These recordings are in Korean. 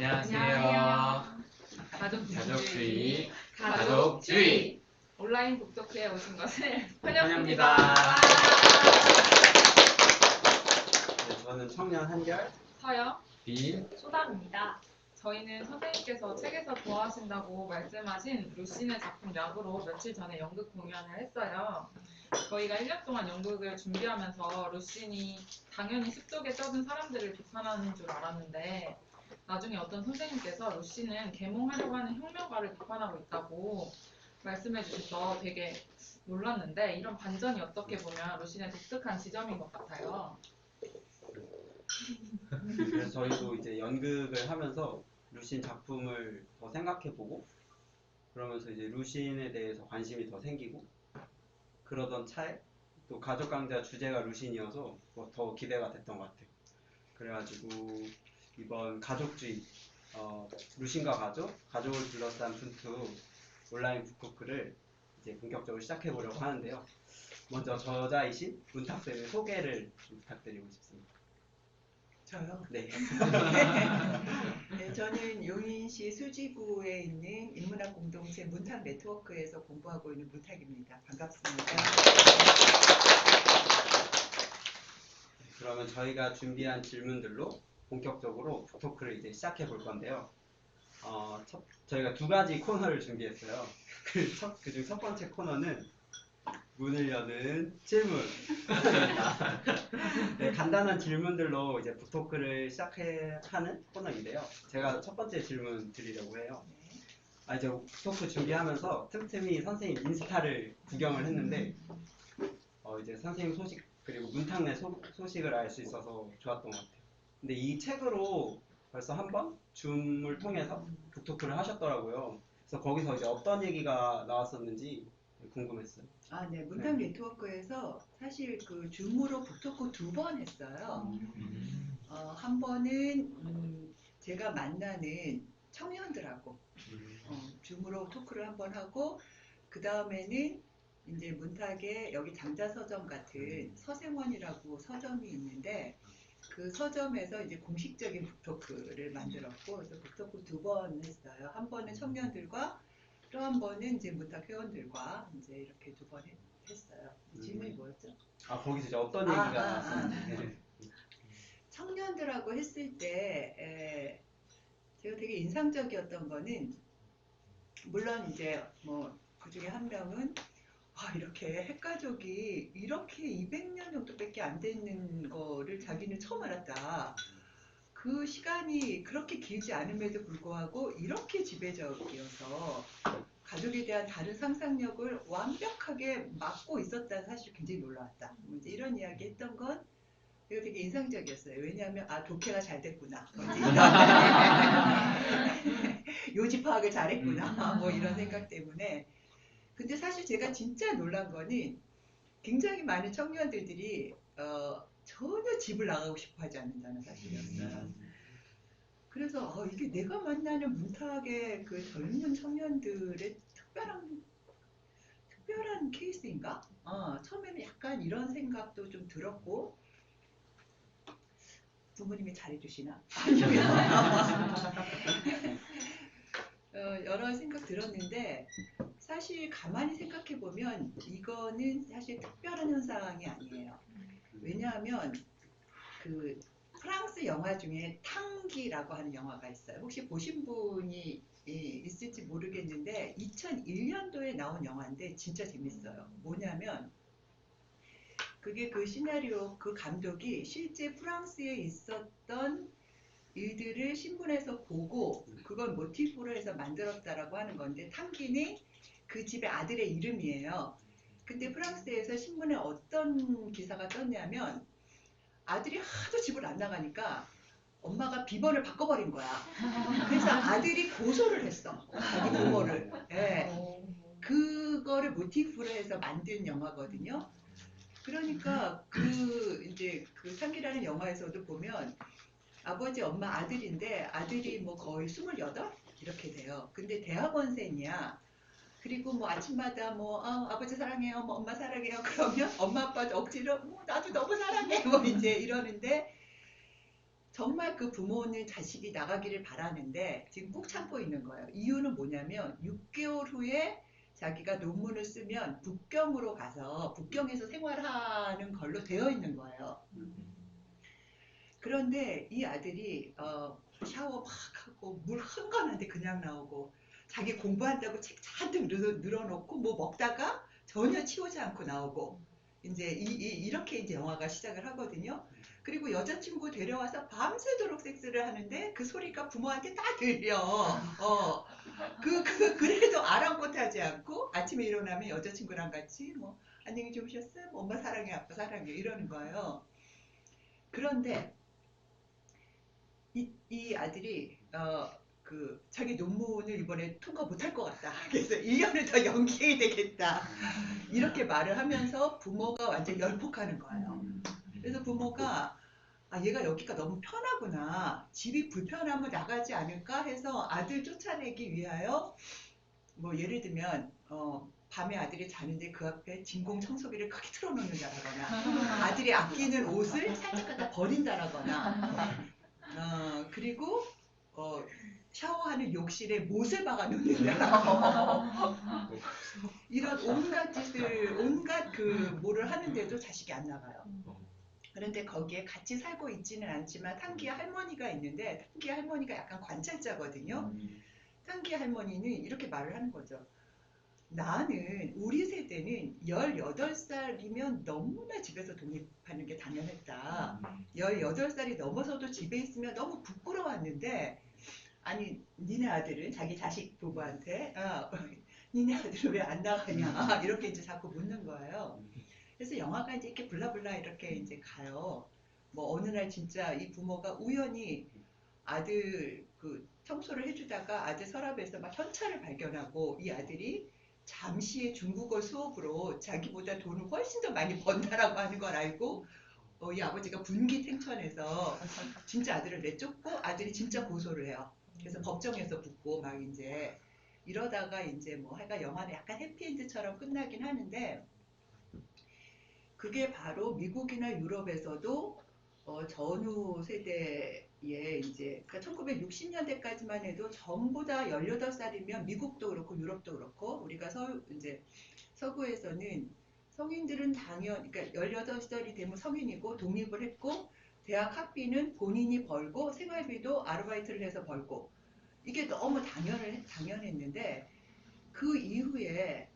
안녕하세요. 가족주의, 가족주의. 온라인 북토크에 오신 것을 환영합니다. 네, 저는 청년 한결, 서영, 빈, 소담입니다. 저희는 선생님께서 책에서 좋아하신다고 말씀하신 루시의 작품 약으로 며칠 전에 연극 공연을 했어요. 저희가 1년 동안 연극을 준비하면서 루시이 당연히 숲속에 쩌든 사람들을 비판하는 줄 알았는데 나중에 어떤 선생님께서 루시는 계몽하려고 하는 혁명가를 비판하고 있다고 말씀해 주셔서 되게 놀랐는데 이런 반전이 어떻게 보면 루시의 독특한 지점인 것 같아요. 그래서 저희도 이제 연극을 하면서 루신 작품을 더 생각해보고 그러면서 이제 루신에 대해서 관심이 더 생기고 그러던 차에 또 가족 강좌 주제가 루신이어서 더 기대가 됐던 것 같아요. 그래가지고 이번 가족주의 루신과 가족을 둘러싼 분투 온라인 북토크를 이제 본격적으로 시작해보려고 하는데요. 먼저 저자이신 문탁쌤의 소개를 좀 부탁드리고 싶습니다. 저요? 네. 네, 저는 용인시 수지구에 있는 인문학 공동체 문탁 네트워크에서 공부하고 있는 문탁입니다. 반갑습니다. 그러면 저희가 준비한 질문들로 본격적으로 북토크를 이제 시작해 볼 건데요. 저희가 두 가지 코너를 준비했어요. 그중 첫 번째 코너는 문을 여는 질문. 네, 간단한 질문들로 이제 북토크를 시작하는 코너인데요. 제가 첫 번째 질문 드리려고 해요. 이제 북토크 준비하면서 틈틈이 선생님 인스타를 구경을 했는데 이제 선생님 소식 그리고 문탁내 소식을 알 수 있어서 좋았던 것 같아요. 근데 이 책으로 벌써 한 번 줌을 통해서 북토크를 하셨더라고요. 그래서 거기서 이제 어떤 얘기가 나왔었는지 궁금했어요. 네, 문탁 네트워크에서 사실 그 줌으로 북토크 2번 했어요. 한 번은 제가 만나는 청년들하고 줌으로 토크를 한 번 하고 그 다음에는 이제 문탁의 여기 장자서점 같은 서생원이라고 서점이 있는데 그 서점에서 이제 공식적인 북토크를 만들었고 그래서 북토크 2번 했어요. 한 번은 청년들과 또 한 번은 이제 문탁 회원들과 이제 이렇게 2번 했어요. 질문이 뭐였죠? 거기서 이제 어떤 얘기가 나왔었는지. 청년들하고 했을 때 제가 되게 인상적이었던 거는 물론 이제 뭐 그 중에 한 명은 이렇게 핵가족이 이렇게 200년 정도밖에 안 되는 거를 자기는 처음 알았다. 그 시간이 그렇게 길지 않음에도 불구하고 이렇게 지배적이어서 가족에 대한 다른 상상력을 완벽하게 막고 있었다는 사실이 굉장히 놀라웠다. 이제 이런 이야기 했던 건 이거 되게 인상적이었어요. 왜냐하면 독해가 잘 됐구나. 요지 파악을 잘했구나. 뭐 이런 생각 때문에. 근데 사실 제가 진짜 놀란 거는 굉장히 많은 청년들이 전혀 집을 나가고 싶어 하지 않는다는 사실이었어요. 그래서 이게 내가 만나는 문탁의 그 젊은 청년들의 특별한 케이스인가? 처음에는 약간 이런 생각도 좀 들었고 부모님이 잘해주시나? 여러 생각 들었는데 사실 가만히 생각해보면 이거는 사실 특별한 현상이 아니에요. 왜냐하면 그 프랑스 영화 중에 탕기라고 하는 영화가 있어요. 혹시 보신 분이 있을지 모르겠는데 2001년도에 나온 영화인데 진짜 재밌어요. 뭐냐면 그게 그 시나리오 그 감독이 실제 프랑스에 있었던 일들을 신문에서 보고 그걸 모티프로 해서 만들었다라고 하는 건데 탕기는 그 집의 아들의 이름이에요. 근데 프랑스에서 신문에 어떤 기사가 떴냐면 아들이 하도 집을 안 나가니까 엄마가 비번을 바꿔버린 거야. 그래서 아들이 고소를 했어. 자기 부모를. 네. 그거를 모티프로 해서 만든 영화거든요. 그러니까 이제 그 상기라는 영화에서도 보면 아버지, 엄마, 아들인데 아들이 뭐 거의 28? 이렇게 돼요. 근데 대학원생이야. 그리고 뭐 아침마다 뭐 아버지 사랑해요, 뭐 엄마 사랑해요. 그러면 엄마 아빠도 억지로 뭐 나도 너무 사랑해 뭐 이제 이러는데 정말 그 부모는 자식이 나가기를 바라는데 지금 꾹 참고 있는 거예요. 이유는 뭐냐면 6개월 후에 자기가 논문을 쓰면 북경으로 가서 북경에서 생활하는 걸로 되어 있는 거예요. 그런데 이 아들이 샤워 막 하고 물 흥건한데 그냥 나오고 자기 공부한다고 책 잔뜩 늘어놓고 뭐 먹다가 전혀 치우지 않고 나오고 이제 이렇게 이제 영화가 시작을 하거든요. 그리고 여자친구 데려와서 밤새도록 섹스를 하는데 그 소리가 부모한테 다 들려. 그래도 아랑곳하지 않고 아침에 일어나면 여자친구랑 같이 뭐 안녕히 주무셨어요? 뭐 엄마 사랑해, 아빠 사랑해 이러는 거예요. 그런데 이 아들이 자기 논문을 이번에 통과 못할 것 같다. 그래서 1년을 더 연기해야 되겠다. 이렇게 말을 하면서 부모가 완전 열폭하는 거예요. 그래서 부모가 얘가 여기가 너무 편하구나. 집이 불편하면 나가지 않을까 해서 아들 쫓아내기 위하여 뭐 예를 들면 밤에 아들이 자는데 그 앞에 진공 청소기를 크게 틀어놓는다거나 아들이 아끼는 옷을 살짝 갖다 버린다거나 그리고 샤워하는 욕실에 못을 박아 놓는다. 이런 온갖 짓을 온갖 뭐를 하는데도 자식이 안 나가요. 그런데 거기에 같이 살고 있지는 않지만 탄기의 할머니가 있는데 탄기의 할머니가 약간 관찰자거든요. 탄기의 할머니는 이렇게 말을 하는 거죠. 나는 우리 세대는 18살이면 너무나 집에서 독립하는 게 당연했다. 18살이 넘어서도 집에 있으면 너무 부끄러웠는데 아니 니네 아들은 자기 자식 부부한테 니네 아들은 왜 안 나가냐 이렇게 이제 자꾸 묻는 거예요. 그래서 영화가 이제 이렇게 블라블라 이렇게 이제 가요. 뭐 어느 날 진짜 이 부모가 우연히 아들 청소를 해주다가 아들 서랍에서 막 현찰을 발견하고 이 아들이 잠시의 중국어 수업으로 자기보다 돈을 훨씬 더 많이 번다라고 하는 걸 알고 이 아버지가 분기탱천해서 진짜 아들을 내쫓고 아들이 진짜 고소를 해요. 그래서 법정에서 붙고 막 이제 이러다가 이제 뭐 하여간 영화는 약간 해피엔드처럼 끝나긴 하는데 그게 바로 미국이나 유럽에서도 전후 세대에 이제 그러니까 1960년대까지만 해도 전부 다 18살이면 미국도 그렇고 유럽도 그렇고 우리가 이제 서구에서는 성인들은 그러니까 18살이 되면 성인이고 독립을 했고 대학 학비는 본인이 벌고 생활비도 아르바이트를 해서 벌고 이게 너무 당연했는데 그 이후에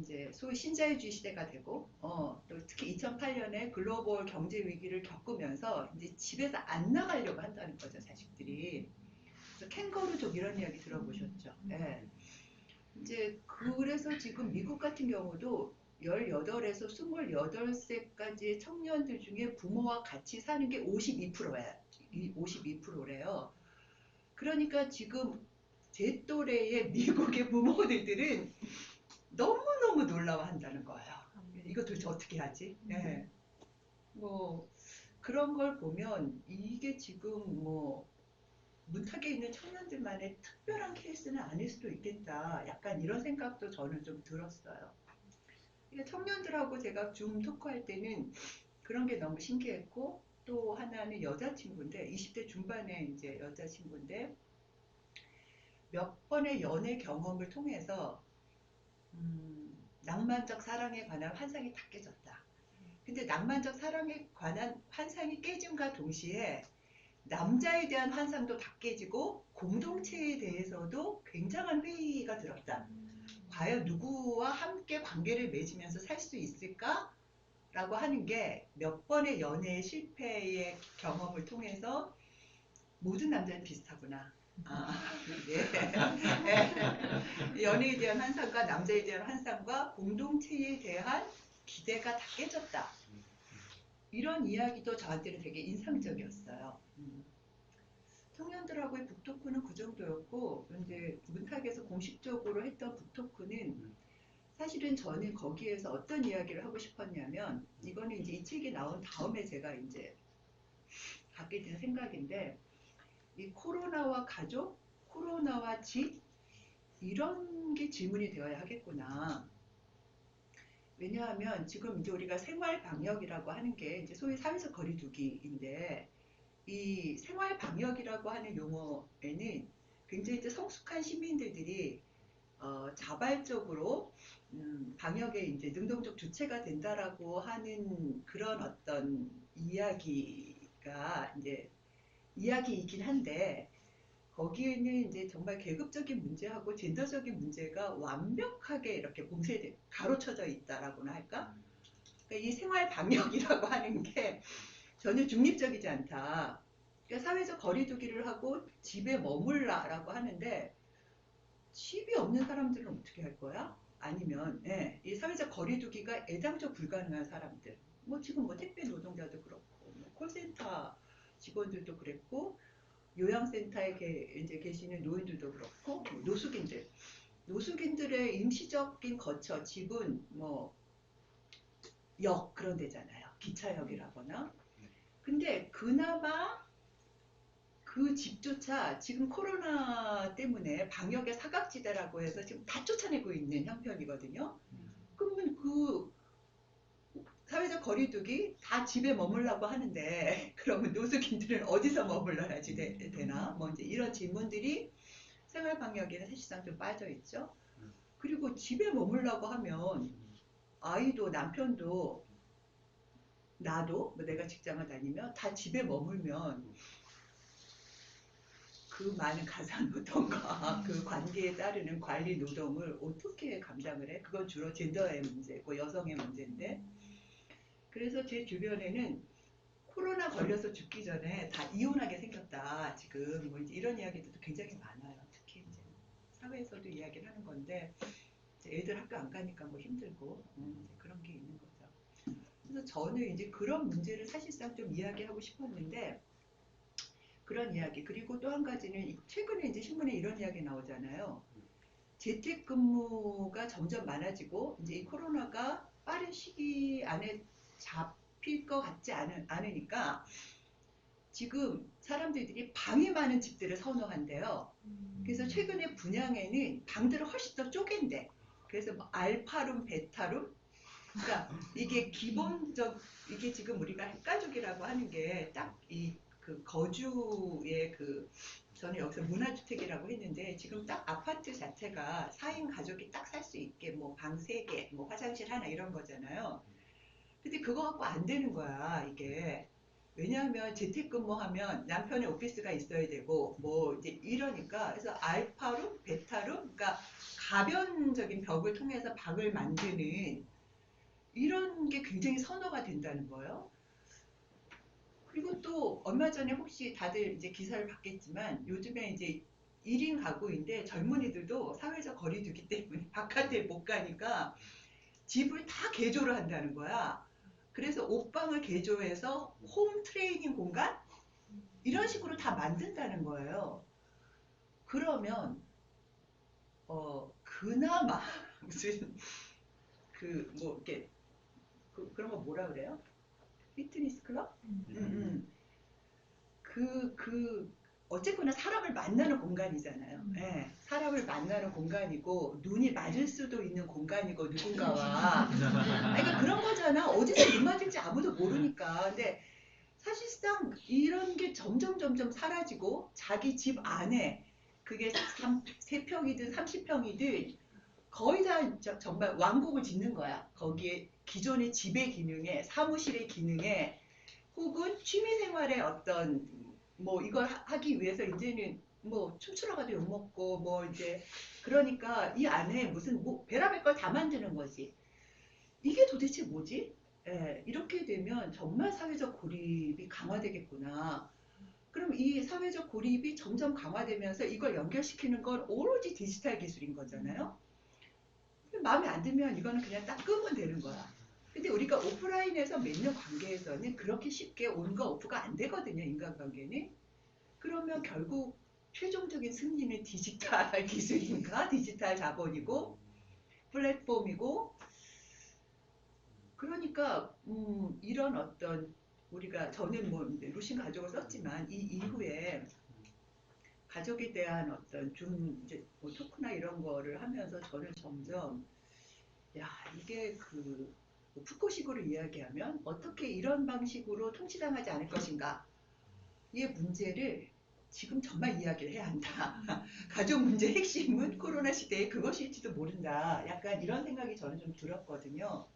이제 소위 신자유주의 시대가 되고 또 특히 2008년에 글로벌 경제 위기를 겪으면서 이제 집에서 안 나가려고 한다는 거죠 자식들이. 그래서 캥거루족 이런 이야기 들어보셨죠? 네. 이제 그래서 지금 미국 같은 경우도 18에서 28세까지의 청년들 중에 부모와 같이 사는 게 52%예요. 52%래요. 그러니까 지금 제 또래의 미국의 부모들은 너무너무 놀라워한다는 거예요. 이거 도대체 어떻게 하지? 네. 뭐 그런 걸 보면 이게 지금 뭐 문탁에 있는 청년들만의 특별한 케이스는 아닐 수도 있겠다. 약간 이런 생각도 저는 좀 들었어요. 그러니까 청년들하고 제가 줌 토크할 때는 그런 게 너무 신기했고 또 하나는 여자친구인데 20대 중반의 이제 여자친구인데 몇 번의 연애 경험을 통해서 낭만적 사랑에 관한 환상이 다 깨졌다. 근데 낭만적 사랑에 관한 환상이 깨짐과 동시에 남자에 대한 환상도 다 깨지고 공동체에 대해서도 굉장한 회의가 들었다. 과연 누구와 함께 관계를 맺으면서 살 수 있을까? 라고 하는 게 몇 번의 연애 실패의 경험을 통해서 모든 남자는 비슷하구나. 네. 연애에 대한 환상과 남자에 대한 환상과 공동체에 대한 기대가 다 깨졌다. 이런 이야기도 저한테는 되게 인상적이었어요. 청년들하고의 북토크는 그 정도였고 이제 문탁에서 공식적으로 했던 북토크는 사실은 저는 거기에서 어떤 이야기를 하고 싶었냐면 이거는 이제 이 책이 나온 다음에 제가 이제 갖게 된 생각인데 이 코로나와 가족, 코로나와 집 이런 게 질문이 되어야 하겠구나. 왜냐하면 지금 이제 우리가 생활 방역이라고 하는 게 이제 소위 사회적 거리두기인데 이 생활 방역이라고 하는 용어에는 굉장히 이제 성숙한 시민들이 자발적으로 방역에 이제 능동적 주체가 된다라고 하는 그런 어떤 이야기가 이제 이야기이긴 한데 거기에는 이제 정말 계급적인 문제하고 젠더적인 문제가 완벽하게 이렇게 봉쇄돼 가로쳐져 있다라고나 할까? 그러니까 이 생활 방역이라고 하는 게 전혀 중립적이지 않다. 그러니까 사회적 거리두기를 하고 집에 머물라라고 하는데 집이 없는 사람들은 어떻게 할 거야? 아니면 이 사회적 거리두기가 애당초 불가능한 사람들, 뭐 지금 뭐 택배 노동자도 그렇고, 뭐 콜센터 직원들도 그랬고, 요양센터에 이제 계시는 노인들도 그렇고, 뭐 노숙인들의 임시적인 거처, 집은 뭐 역 그런 데잖아요. 기차역이라거나. 근데 그나마 그 집조차 지금 코로나 때문에 방역의 사각지대라고 해서 지금 다 쫓아내고 있는 형편이거든요. 그러면 그 사회적 거리두기 다 집에 머물라고 하는데 그러면 노숙인들은 어디서 머물러야지 되나? 뭐 이제 이런 질문들이 생활 방역에는 사실상 좀 빠져 있죠. 그리고 집에 머물라고 하면 아이도 남편도 나도 뭐 내가 직장을 다니면 다 집에 머물면 그 많은 가사 노동과 그 관계에 따르는 관리 노동을 어떻게 감당을 해? 그건 주로 젠더의 문제고 여성의 문제인데 그래서 제 주변에는 코로나 걸려서 죽기 전에 다 이혼하게 생겼다. 지금 뭐 이제 이런 이야기들도 굉장히 많아요. 특히 이제 사회에서도 이야기를 하는 건데 이제 애들 학교 안 가니까 뭐 힘들고 이제 그런 게 있는 거죠. 그래서 저는 이제 그런 문제를 사실상 좀 이야기하고 싶었는데 그런 이야기 그리고 또 한 가지는 최근에 이제 신문에 이런 이야기 나오잖아요. 재택근무가 점점 많아지고 이제 이 코로나가 빠른 시기 안에 잡힐 것 같지 않으니까 지금 사람들이 방이 많은 집들을 선호한대요. 그래서 최근에 분양에는 방들을 훨씬 더 쪼갠대. 그래서 뭐 알파룸, 베타룸. 그러니까 이게 기본적 이게 지금 우리가 핵가족이라고 하는 게 딱 이 그 거주의 그 저는 여기서 문화주택이라고 했는데 지금 딱 아파트 자체가 4인 가족이 딱 살 수 있게 뭐 방 3개, 뭐 화장실 하나 이런 거잖아요. 근데 그거 갖고 안 되는 거야, 이게. 왜냐하면 재택근무하면 남편의 오피스가 있어야 되고 뭐 이제 이러니까 그래서 알파룸, 베타룸, 그러니까 가변적인 벽을 통해서 방을 만드는 이런 게 굉장히 선호가 된다는 거예요. 그리고 또 얼마 전에 혹시 다들 이제 기사를 봤겠지만 요즘에 이제 1인 가구인데 젊은이들도 사회적 거리두기 때문에 바깥에 못 가니까 집을 다 개조를 한다는 거야. 그래서 옷방을 개조해서 홈 트레이닝 공간? 이런 식으로 다 만든다는 거예요. 그러면 그나마 무슨 그 뭐 이렇게 그런 거 뭐라 그래요? 피트니스 클럽? 그 어쨌거나 사람을 만나는 공간이잖아요. 예, 사람을 만나는 공간이고 눈이 맞을 수도 있는 공간이고 누군가와 그러니까 그런 거잖아. 어디서 눈 맞을지 아무도 모르니까. 근데 사실상 이런 게 점점 사라지고 자기 집 안에 그게 3평이든 30평이든 거의 다 정말 왕국을 짓는 거야. 거기에 기존의 집의 기능에 사무실의 기능에 혹은 취미생활의 어떤 뭐 이걸 하기 위해서 이제는 뭐 춤추러 가도 욕먹고 뭐 이제 그러니까 이 안에 무슨 뭐 별의별 걸 다 만드는 거지. 이게 도대체 뭐지? 이렇게 되면 정말 사회적 고립이 강화되겠구나. 그럼 이 사회적 고립이 점점 강화되면서 이걸 연결시키는 건 오로지 디지털 기술인 거잖아요. 마음에 안 들면 이거는 그냥 딱 끄면 되는 거야. 근데 우리가 오프라인에서 맺는 관계에서는 그렇게 쉽게 온과 오프가 안 되거든요, 인간관계는. 그러면 결국 최종적인 승리는 디지털 기술인가? 디지털 자본이고, 플랫폼이고, 그러니까, 이런 어떤, 우리가, 저는 뭐, 루신 가족을 썼지만, 이 이후에 가족에 대한 어떤 이제 뭐 토크나 이런 거를 하면서 저는 점점, 야, 이게 뭐 푸코식으로 이야기하면 어떻게 이런 방식으로 통치당하지 않을 것인가. 이 문제를 지금 정말 이야기를 해야 한다. 가족 문제 핵심은 코로나 시대에 그것일지도 모른다. 약간 이런 생각이 저는 좀 들었거든요.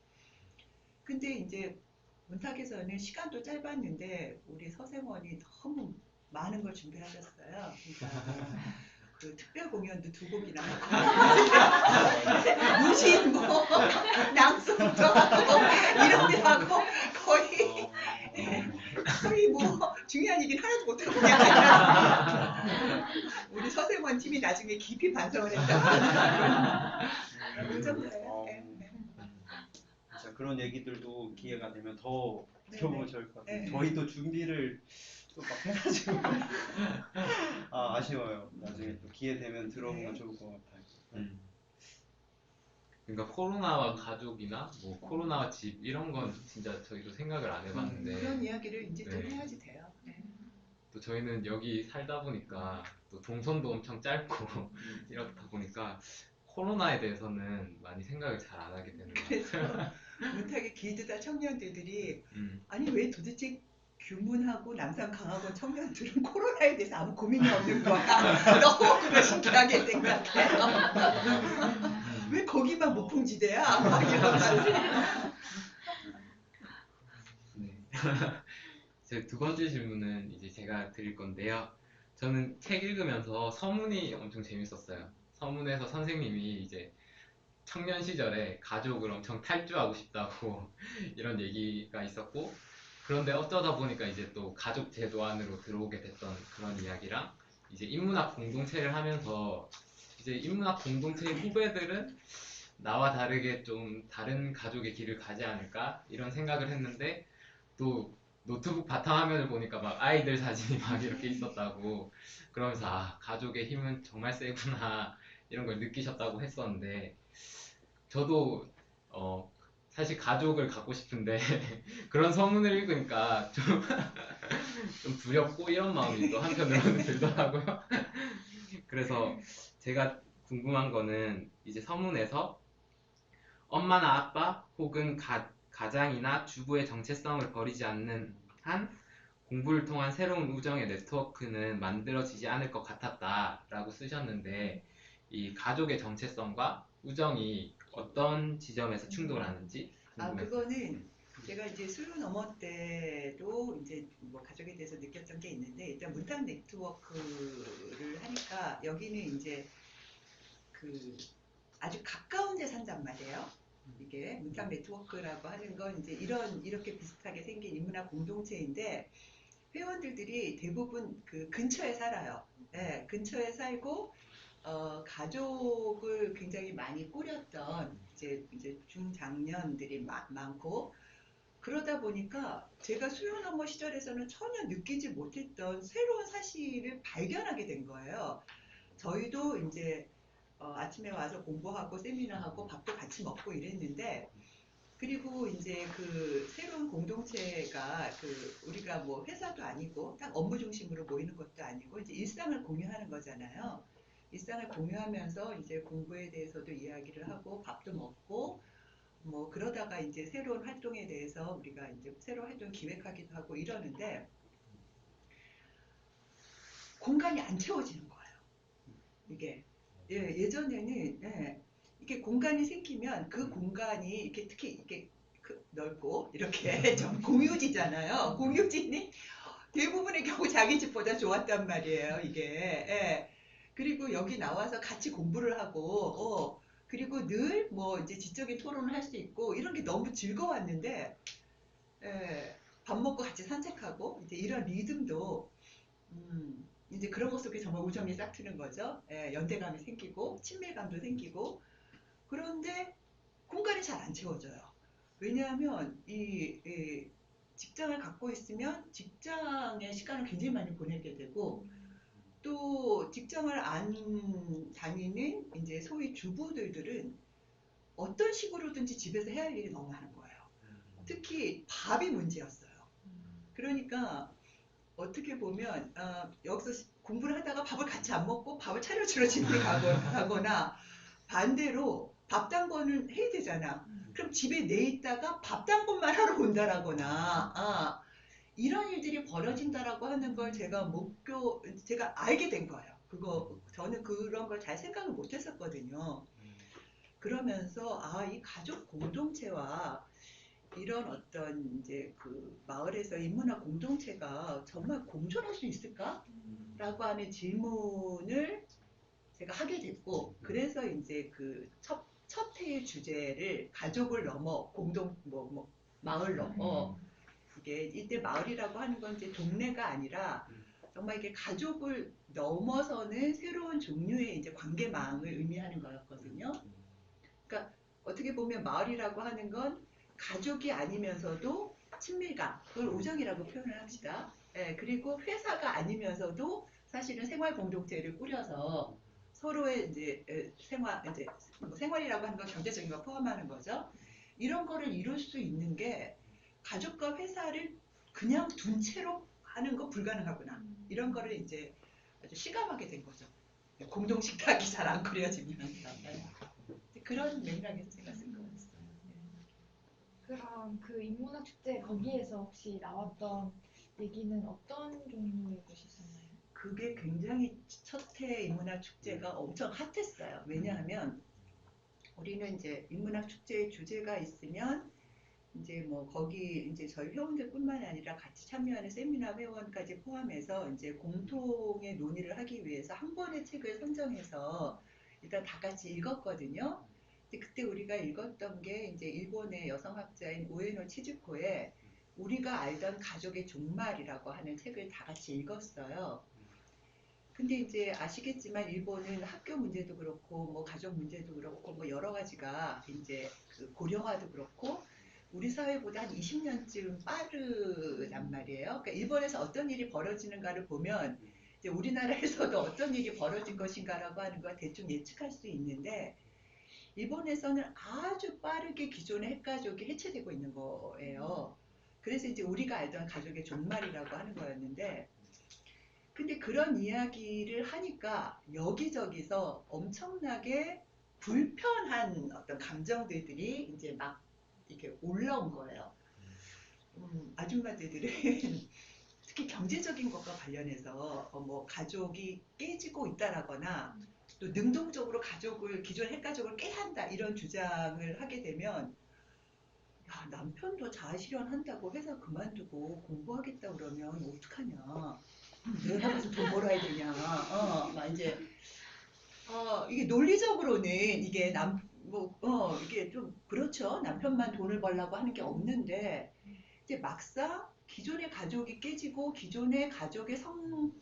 근데 이제 문탁에서는 시간도 짧았는데 우리 서생원이 너무 많은 걸 준비하셨어요. 그러니까 그 특별 공연도 2곡이나 하고 무신 뭐 낭송도 하고 이런 데 하고 거의 뭐 중요한 얘기는 하나도 못하고 그냥 우리 서생원 팀이 나중에 깊이 반성을 했다. 그 정도예요. 진짜 그런 얘기들도 기회가 되면 더 네, 들어보면 네. 좋을 것 같아요. 네. 저희도 준비를 또 막 해가지고 아쉬워요. 나중에 또 기회 되면 들어보면 네. 좋을 것 같아요. 그러니까 코로나와 가족이나 뭐 코로나와 집 이런 건 진짜 저희도 생각을 안 해봤는데 그런 이야기를 이제 좀 네. 해야지 돼요. 네. 또 저희는 여기 살다 보니까 또 동선도 엄청 짧고 이렇다 보니까 코로나에 대해서는 많이 생각을 잘 안 하게 되는 것 같아요. 그래서 문탁의 기드다 청년들이 음. 아니 왜 도대체 규문하고 남산강하고 청년들은 코로나에 대해서 아무 고민이 없는 거야. 너무 그거 신기하게 생각해요. 왜 거기만 무풍지대야? 막 이러면서. 네. 제 두 번째 질문은 이제 제가 드릴 건데요. 저는 책 읽으면서 서문이 엄청 재밌었어요. 서문에서 선생님이 이제 청년 시절에 가족을 엄청 탈주하고 싶다고 이런 얘기가 있었고, 그런데 어쩌다 보니까 이제 또 가족 제도 안으로 들어오게 됐던 그런 이야기랑 이제 인문학 공동체를 하면서 이제 인문학 공동체의 후배들은 나와 다르게 좀 다른 가족의 길을 가지 않을까 이런 생각을 했는데, 또 노트북 바탕화면을 보니까 막 아이들 사진이 막 이렇게 있었다고, 그러면서 아, 가족의 힘은 정말 세구나 이런 걸 느끼셨다고 했었는데, 저도 사실 가족을 갖고 싶은데 그런 서문을 읽으니까 좀, 좀 두렵고 이런 마음이 또 한편으로는 들더라고요. 그래서 제가 궁금한 거는 이제 서문에서 엄마나 아빠 혹은 가장이나 주부의 정체성을 버리지 않는 한 공부를 통한 새로운 우정의 네트워크는 만들어지지 않을 것 같았다라고 쓰셨는데, 이 가족의 정체성과 우정이 어떤 지점에서 충돌을 하는지 궁금했어요. 그거는 제가 이제 수료 넘어 때도 이제 뭐 가족에 대해서 느꼈던 게 있는데, 일단 문탁 네트워크를 하니까 여기는 이제 그 아주 가까운 데 산단 말이에요. 이게 문탁 네트워크라고 하는 건 이제 이렇게 비슷하게 생긴 인문학 공동체인데, 회원들이 대부분 그 근처에 살아요. 네, 근처에 살고 가족을 굉장히 많이 꾸렸던 이제 중장년들이 많고, 그러다 보니까 제가 수요 넘어 시절에서는 전혀 느끼지 못했던 새로운 사실을 발견하게 된 거예요. 저희도 이제 아침에 와서 공부하고 세미나하고 밥도 같이 먹고 이랬는데, 그리고 이제 그 새로운 공동체가 우리가 뭐 회사도 아니고 딱 업무 중심으로 모이는 것도 아니고 이제 일상을 공유하는 거잖아요. 일상을 공유하면서 이제 공부에 대해서도 이야기를 하고 밥도 먹고 뭐 그러다가 이제 새로운 활동에 대해서 우리가 이제 새로운 활동 기획하기도 하고 이러는데, 공간이 안 채워지는 거예요. 이게 예전에는 이게 공간이 생기면 그 공간이 이렇게 특히 이게 넓고 이렇게 좀 공유지잖아요. 공유지니 대부분의 경우 자기 집보다 좋았단 말이에요. 이게 그리고 여기 나와서 같이 공부를 하고 그리고 늘 뭐 이제 지적인 토론을 할 수 있고 이런 게 너무 즐거웠는데, 밥 먹고 같이 산책하고 이제 이런 리듬도 이제 그런 것 속에 정말 우정이 싹 트는 거죠. 연대감이 생기고 친밀감도 생기고. 그런데 공간이 잘 안 채워져요. 왜냐하면 이 직장을 갖고 있으면 직장의 시간을 굉장히 많이 보내게 되고, 또 직장을 안 다니는 이제 소위 주부들은 어떤 식으로든지 집에서 해야 할 일이 너무 많은 거예요. 특히 밥이 문제였어요. 그러니까 어떻게 보면 여기서 공부를 하다가 밥을 같이 안 먹고 밥을 차려주러 집에 가거나 반대로 밥 당번은 해야 되잖아. 그럼 집에 내 있다가 밥 당번만 하러 온다라거나 이런 일들이 벌어진다라고 하는 걸 제가 알게 된 거예요. 저는 그런 걸 잘 생각을 못 했었거든요. 그러면서 이 가족 공동체와 이런 어떤 이제 그 마을에서 인문학 공동체가 정말 공존할 수 있을까? 라고 하는 질문을 제가 하게 됐고, 그래서 이제 그 첫 회의 주제를 가족을 넘어 마을 넘어, 이게 이때 마을이라고 하는 건 이제 동네가 아니라 정말 이게 가족을 넘어서는 새로운 종류의 이제 관계망을 의미하는 거였거든요. 그러니까 어떻게 보면 마을이라고 하는 건 가족이 아니면서도 친밀감, 그걸 우정이라고 표현을 합시다. 예, 그리고 회사가 아니면서도 사실은 생활 공동체를 꾸려서 서로의 이제 생활이라고 하는 건 경제적인 거 포함하는 거죠. 이런 거를 이룰 수 있는 게 가족과 회사를 그냥 둔 채로 하는 거 불가능하구나. 이런 거를 이제 아주 실감하게 된 거죠. 공동 식탁이 잘 안 그려지면서. 그런 맥락에서 제가 쓴 거였어요. 그럼 그 인문학 축제 거기에서 혹시 나왔던 얘기는 어떤 종류의 것이었나요? 그게 굉장히 첫해 인문학 축제가 엄청 핫했어요. 왜냐하면 우리는 이제 인문학 축제의 주제가 있으면 이제 뭐 거기 이제 저희 회원들뿐만 아니라 같이 참여하는 세미나 회원까지 포함해서 이제 공통의 논의를 하기 위해서 한 권의 책을 선정해서 일단 다 같이 읽었거든요. 근데 그때 우리가 읽었던 게 이제 일본의 여성학자인 우에노 치즈코의 우리가 알던 가족의 종말이라고 하는 책을 다 같이 읽었어요. 근데 이제 아시겠지만 일본은 학교 문제도 그렇고 뭐 가족 문제도 그렇고 뭐 여러 가지가 이제 그 고령화도 그렇고 우리 사회보다 한 20년쯤 빠르단 말이에요. 그러니까 일본에서 어떤 일이 벌어지는가를 보면 이제 우리나라에서도 어떤 일이 벌어질 것인가라고 하는 걸 대충 예측할 수 있는데 일본에서는 아주 빠르게 기존의 핵가족이 해체되고 있는 거예요. 그래서 이제 우리가 알던 가족의 종말이라고 하는 거였는데 근데 그런 이야기를 하니까 여기저기서 엄청나게 불편한 어떤 감정들이 이제 막 이렇게 올라온 거예요. 아줌마들은 특히 경제적인 것과 관련해서 뭐 가족이 깨지고 있다라거나 또 능동적으로 기존 핵가족을 깨야 한다 이런 주장을 하게 되면 야, 남편도 자아실현한다고 회사 그만두고 공부하겠다 그러면 어떡하냐. 내가 나가서 돈 벌어야 되냐. 막 이제 이게 논리적으로는 이게 이게 좀 그렇죠. 남편만 돈을 벌려고 하는 게 없는데 이제 막상 기존의 가족이 깨지고 기존의 가족의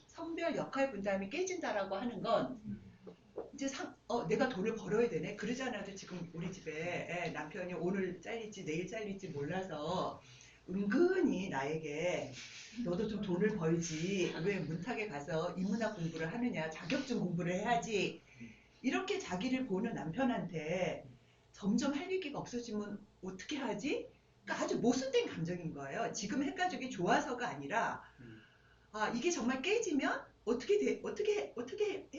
성별 역할 분담이 깨진다라고 하는 건 이제 내가 돈을 벌어야 되네. 그러지 않아도 지금 우리 집에 남편이 오늘 잘릴지 내일 잘릴지 몰라서 은근히 나에게 너도 좀 돈을 벌지 왜 문탁에 가서 인문학 공부를 하느냐 자격증 공부를 해야지 이렇게 자기를 보는 남편한테 점점 할 얘기가 없어지면 어떻게 하지? 그러니까 아주 모순된 감정인 거예요. 지금 핵가족이 좋아서가 아니라 이게 정말 깨지면 어떻게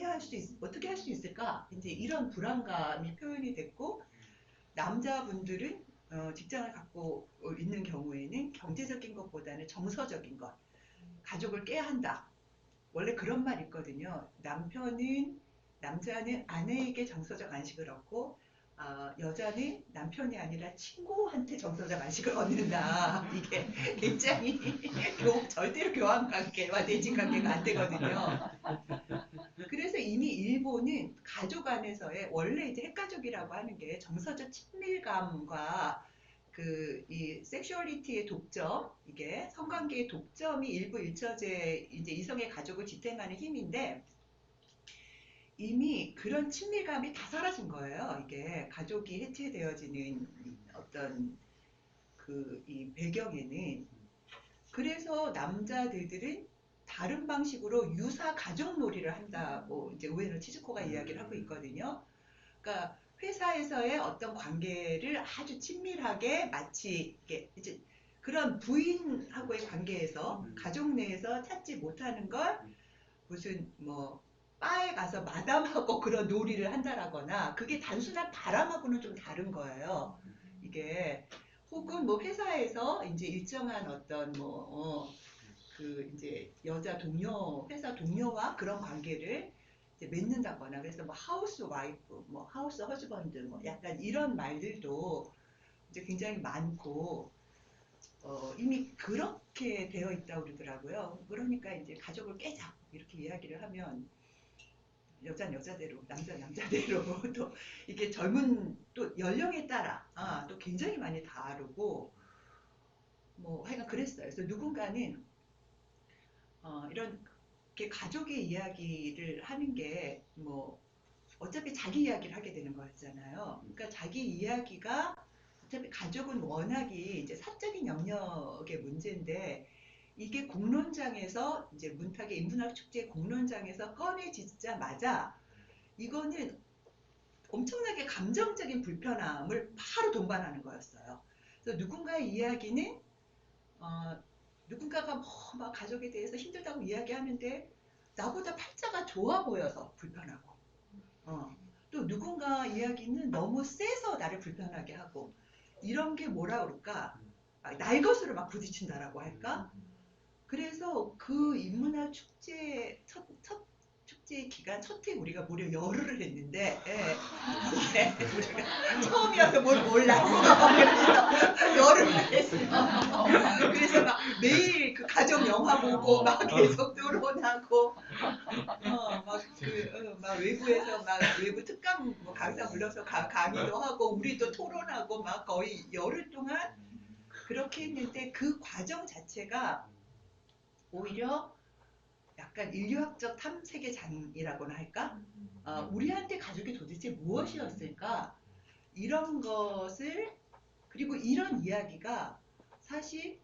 할 수 있을까? 이제 이런 불안감이 표현이 됐고 남자분들은 직장을 갖고 있는 경우에는 경제적인 것보다는 정서적인 것, 가족을 깨야 한다. 원래 그런 말 있거든요. 남자는 아내에게 정서적 안식을 얻고 여자는 남편이 아니라 친구한테 정서적 안식을 얻는다. 이게 굉장히 절대로 교환 관계와 대칭 관계가 안 되거든요. 그래서 이미 일본은 가족 안에서의 원래 이제 핵가족이라고 하는 게 정서적 친밀감과 이 섹슈얼리티의 독점, 이게 성관계의 독점이 일부 일처제 이제 이성의 가족을 지탱하는 힘인데 이미 그런 친밀감이 다 사라진 거예요. 이게 가족이 해체되어지는 어떤 이 배경에는 그래서 남자들은 다른 방식으로 유사 가족놀이를 한다고 이제 우에노 치즈코가 이야기를 하고 있거든요. 그러니까 회사에서의 어떤 관계를 아주 친밀하게 마치 이제 그런 부인하고의 관계에서 가족 내에서 찾지 못하는 걸 무슨 뭐 바에 가서 마담하고 그런 놀이를 한다라거나 그게 단순한 바람하고는 좀 다른 거예요. 이게 혹은 뭐 회사에서 이제 일정한 어떤 그 이제 여자 동료, 회사 동료와 그런 관계를 이제 맺는다거나 그래서 뭐 하우스 와이프, 뭐 하우스 허즈번드, 뭐 약간 이런 말들도 이제 굉장히 많고 이미 그렇게 되어 있다고 그러더라고요. 그러니까 이제 가족을 깨자 이렇게 이야기를 하면 여자는 여자대로, 남자는 남자대로 또 이게 젊은 또 연령에 따라 또 굉장히 많이 다르고 뭐 하여간 그랬어요. 그래서 누군가는 이렇게 가족의 이야기를 하는 게 뭐 어차피 자기 이야기를 하게 되는 거였잖아요. 그러니까 자기 이야기가 어차피 가족은 워낙이 이제 사적인 영역의 문제인데 이게 공론장에서 이제 문탁의 인문학 축제 공론장에서 꺼내지자마자 이거는 엄청나게 감정적인 불편함을 바로 동반하는 거였어요. 그래서 누군가의 이야기는 누군가가 막 가족에 대해서 힘들다고 이야기하는데 나보다 팔자가 좋아 보여서 불편하고 또 누군가 이야기는 너무 세서 나를 불편하게 하고 이런 게 뭐라 그럴까 날 것으로 막 부딪힌다라고 할까 그래서 그 인문학 축제 첫 축제 기간 첫 해 우리가 무려 열흘을 했는데 이게 우리가 처음이어서 뭘 몰랐어. 그래서 열흘을 했어요. 그래서 막 매일 그 가족 영화 보고 막 계속 토론하고 막 외부에서 막 외부 특강 뭐 강사 불러서 강의도 하고 우리도 토론하고 막 거의 열흘 동안 그렇게 했는데 그 과정 자체가 오히려 약간 인류학적 탐색의 장이라고나 할까? 우리한테 가족이 도대체 무엇이었을까? 이런 것을 그리고 이런 이야기가 사실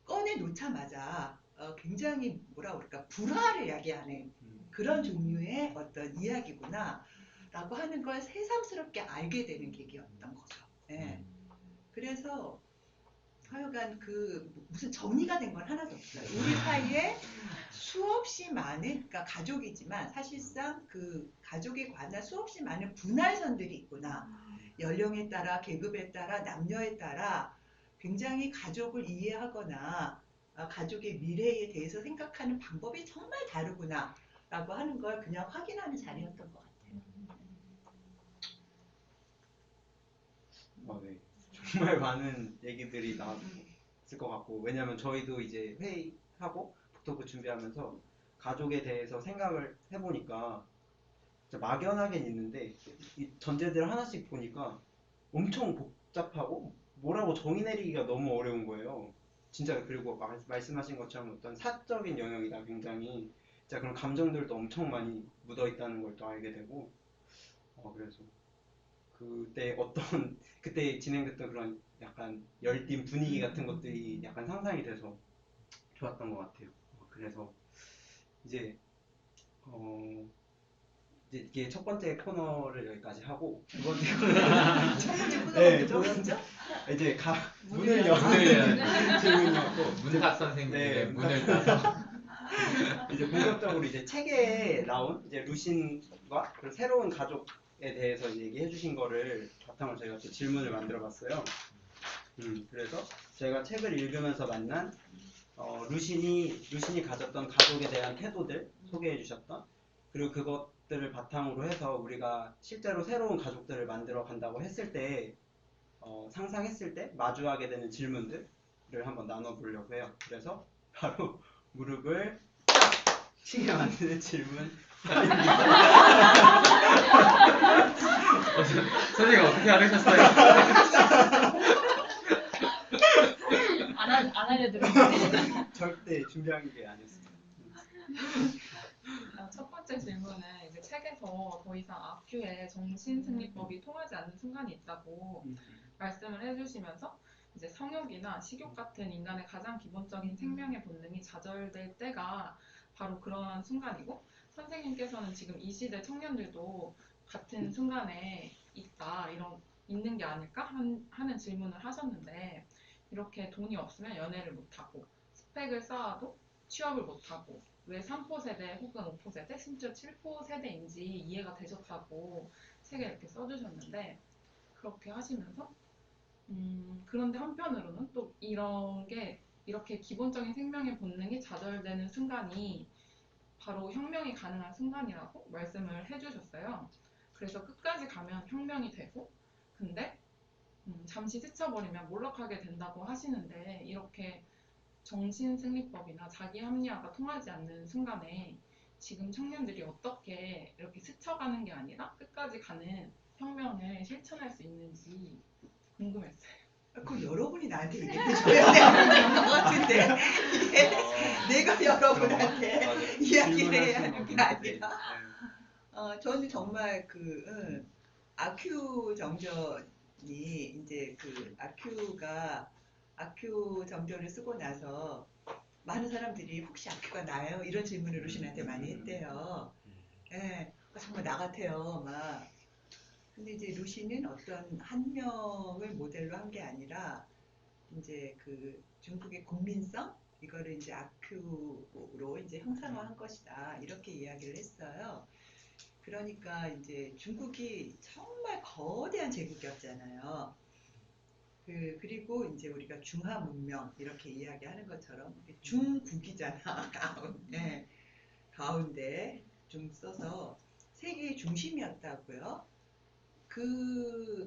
꺼내 놓자마자 굉장히 뭐라 그럴까 불화를 야기하는 그런 종류의 어떤 이야기구나 라고 하는 걸 새삼스럽게 알게 되는 계기였던 거죠. 예. 그래서 하여간 그 무슨 정리가 된 건 하나도 없어요. 우리 사이에 수없이 많은 그러니까 가족이지만 사실상 그 가족에 관한 수없이 많은 분할선들이 있구나. 연령에 따라 계급에 따라 남녀에 따라 굉장히 가족을 이해하거나 가족의 미래에 대해서 생각하는 방법이 정말 다르구나 라고 하는 걸 그냥 확인하는 자리였던 것 같아요. 네. 정말 많은 얘기들이 나왔을 것 같고 왜냐면 저희도 이제 회의하고 북토크 준비하면서 가족에 대해서 생각을 해보니까 진짜 막연하긴 있는데 이 전제들을 하나씩 보니까 엄청 복잡하고 뭐라고 정의 내리기가 너무 어려운 거예요. 진짜 그리고 말씀하신 것처럼 어떤 사적인 영역이다 굉장히 진짜 그런 감정들도 엄청 많이 묻어 있다는 걸 또 알게 되고 그래서 그때 그때 진행됐던 그런 약간 열띤 분위기 같은 것들이 약간 상상이 돼서 좋았던 것 같아요. 그래서 이제 이제 이게 첫 번째 코너를 여기까지 하고 두 번째 코너는 첫 번째 코너가 네, 뭐죠? 이제 문을 문을 여는 여는 질문이었고 문탁 선생님의 네, 문을 따서 이제 본격적으로 이제 책에 나온 이제 루신과 그 새로운 가족에 대해서 얘기해 주신 거를 바탕으로 저희가 또 질문을 만들어 봤어요. 그래서 저희가 책을 읽으면서 만난 루신이 가졌던 가족에 대한 태도들 소개해 주셨던 그리고 그것들을 바탕으로 해서 우리가 실제로 새로운 가족들을 만들어 간다고 했을 때 상상했을 때 마주하게 되는 질문들을 한번 나눠보려고 해요. 그래서 바로 무릎을 치게 만드는 질문. 선생님 어떻게 알으셨어요? 안 알려드렸는데. 절대 준비한 게 아니었어요. 첫 번째 질문은 이제 책에서 더 이상 악규의 정신승리법이 통하지 않는 순간이 있다고 말씀을 해주시면서 이제 성욕이나 식욕 같은 인간의 가장 기본적인 생명의 본능이 좌절될 때가 바로 그런 순간이고 선생님께서는 지금 이 시대 청년들도 같은 순간에 있는 게 아닐까 하는 질문을 하셨는데 이렇게 돈이 없으면 연애를 못하고 스펙을 쌓아도 취업을 못하고 왜 3포 세대 혹은 5포 세대 심지어 7포 세대인지 이해가 되셨다고 책에 이렇게 써주셨는데 그렇게 하시면서 그런데 한편으로는 또 이런 게 이렇게 기본적인 생명의 본능이 좌절되는 순간이 바로 혁명이 가능한 순간이라고 말씀을 해주셨어요. 그래서 끝까지 가면 혁명이 되고, 근데 잠시 스쳐버리면 몰락하게 된다고 하시는데, 이렇게 정신승리법이나 자기 합리화가 통하지 않는 순간에 지금 청년들이 어떻게 이렇게 스쳐가는 게 아니라 끝까지 가는 혁명을 실천할 수 있는지 궁금했어요. 그 여러분이 나한테 얘기해 줘야 되는 것 같은데 이게 내가 여러분한테 맞아. 이야기를 해야 질문하시는 하는 게 분들이, 아니라 저는 정말 아큐 정전이 이제 아큐 정전을 쓰고 나서 많은 사람들이 혹시 아큐가 나요? 이런 질문을 루신한테 많이 했대요. 예, 정말 나 같아요, 막. 근데 이제 루시는 어떤 한 명을 모델로 한 게 아니라 이제 그 중국의 국민성 이거를 이제 아큐로 이제 형상화한 것이다 이렇게 이야기를 했어요. 그러니까 이제 중국이 정말 거대한 제국이었잖아요. 그리고 이제 우리가 중화 문명 이렇게 이야기하는 것처럼 중국이잖아. 가운데 중 써서 세계의 중심이었다고요.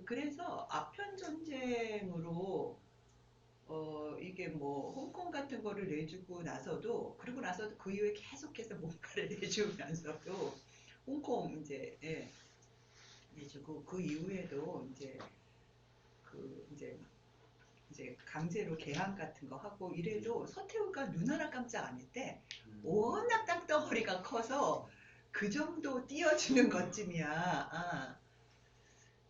그래서 아편 전쟁으로 이게 뭐 홍콩 같은 거를 내주고 나서도 그리고 나서도 그 이후에 계속해서 뭔가를 내주면서도 홍콩 이제 내주고 그 이후에도 이제 강제로 개항 같은 거 하고 이래도 서태후가 눈 하나 깜짝 안 했대. 워낙 땅덩어리가 커서 그 정도 띄워주는 것쯤이야.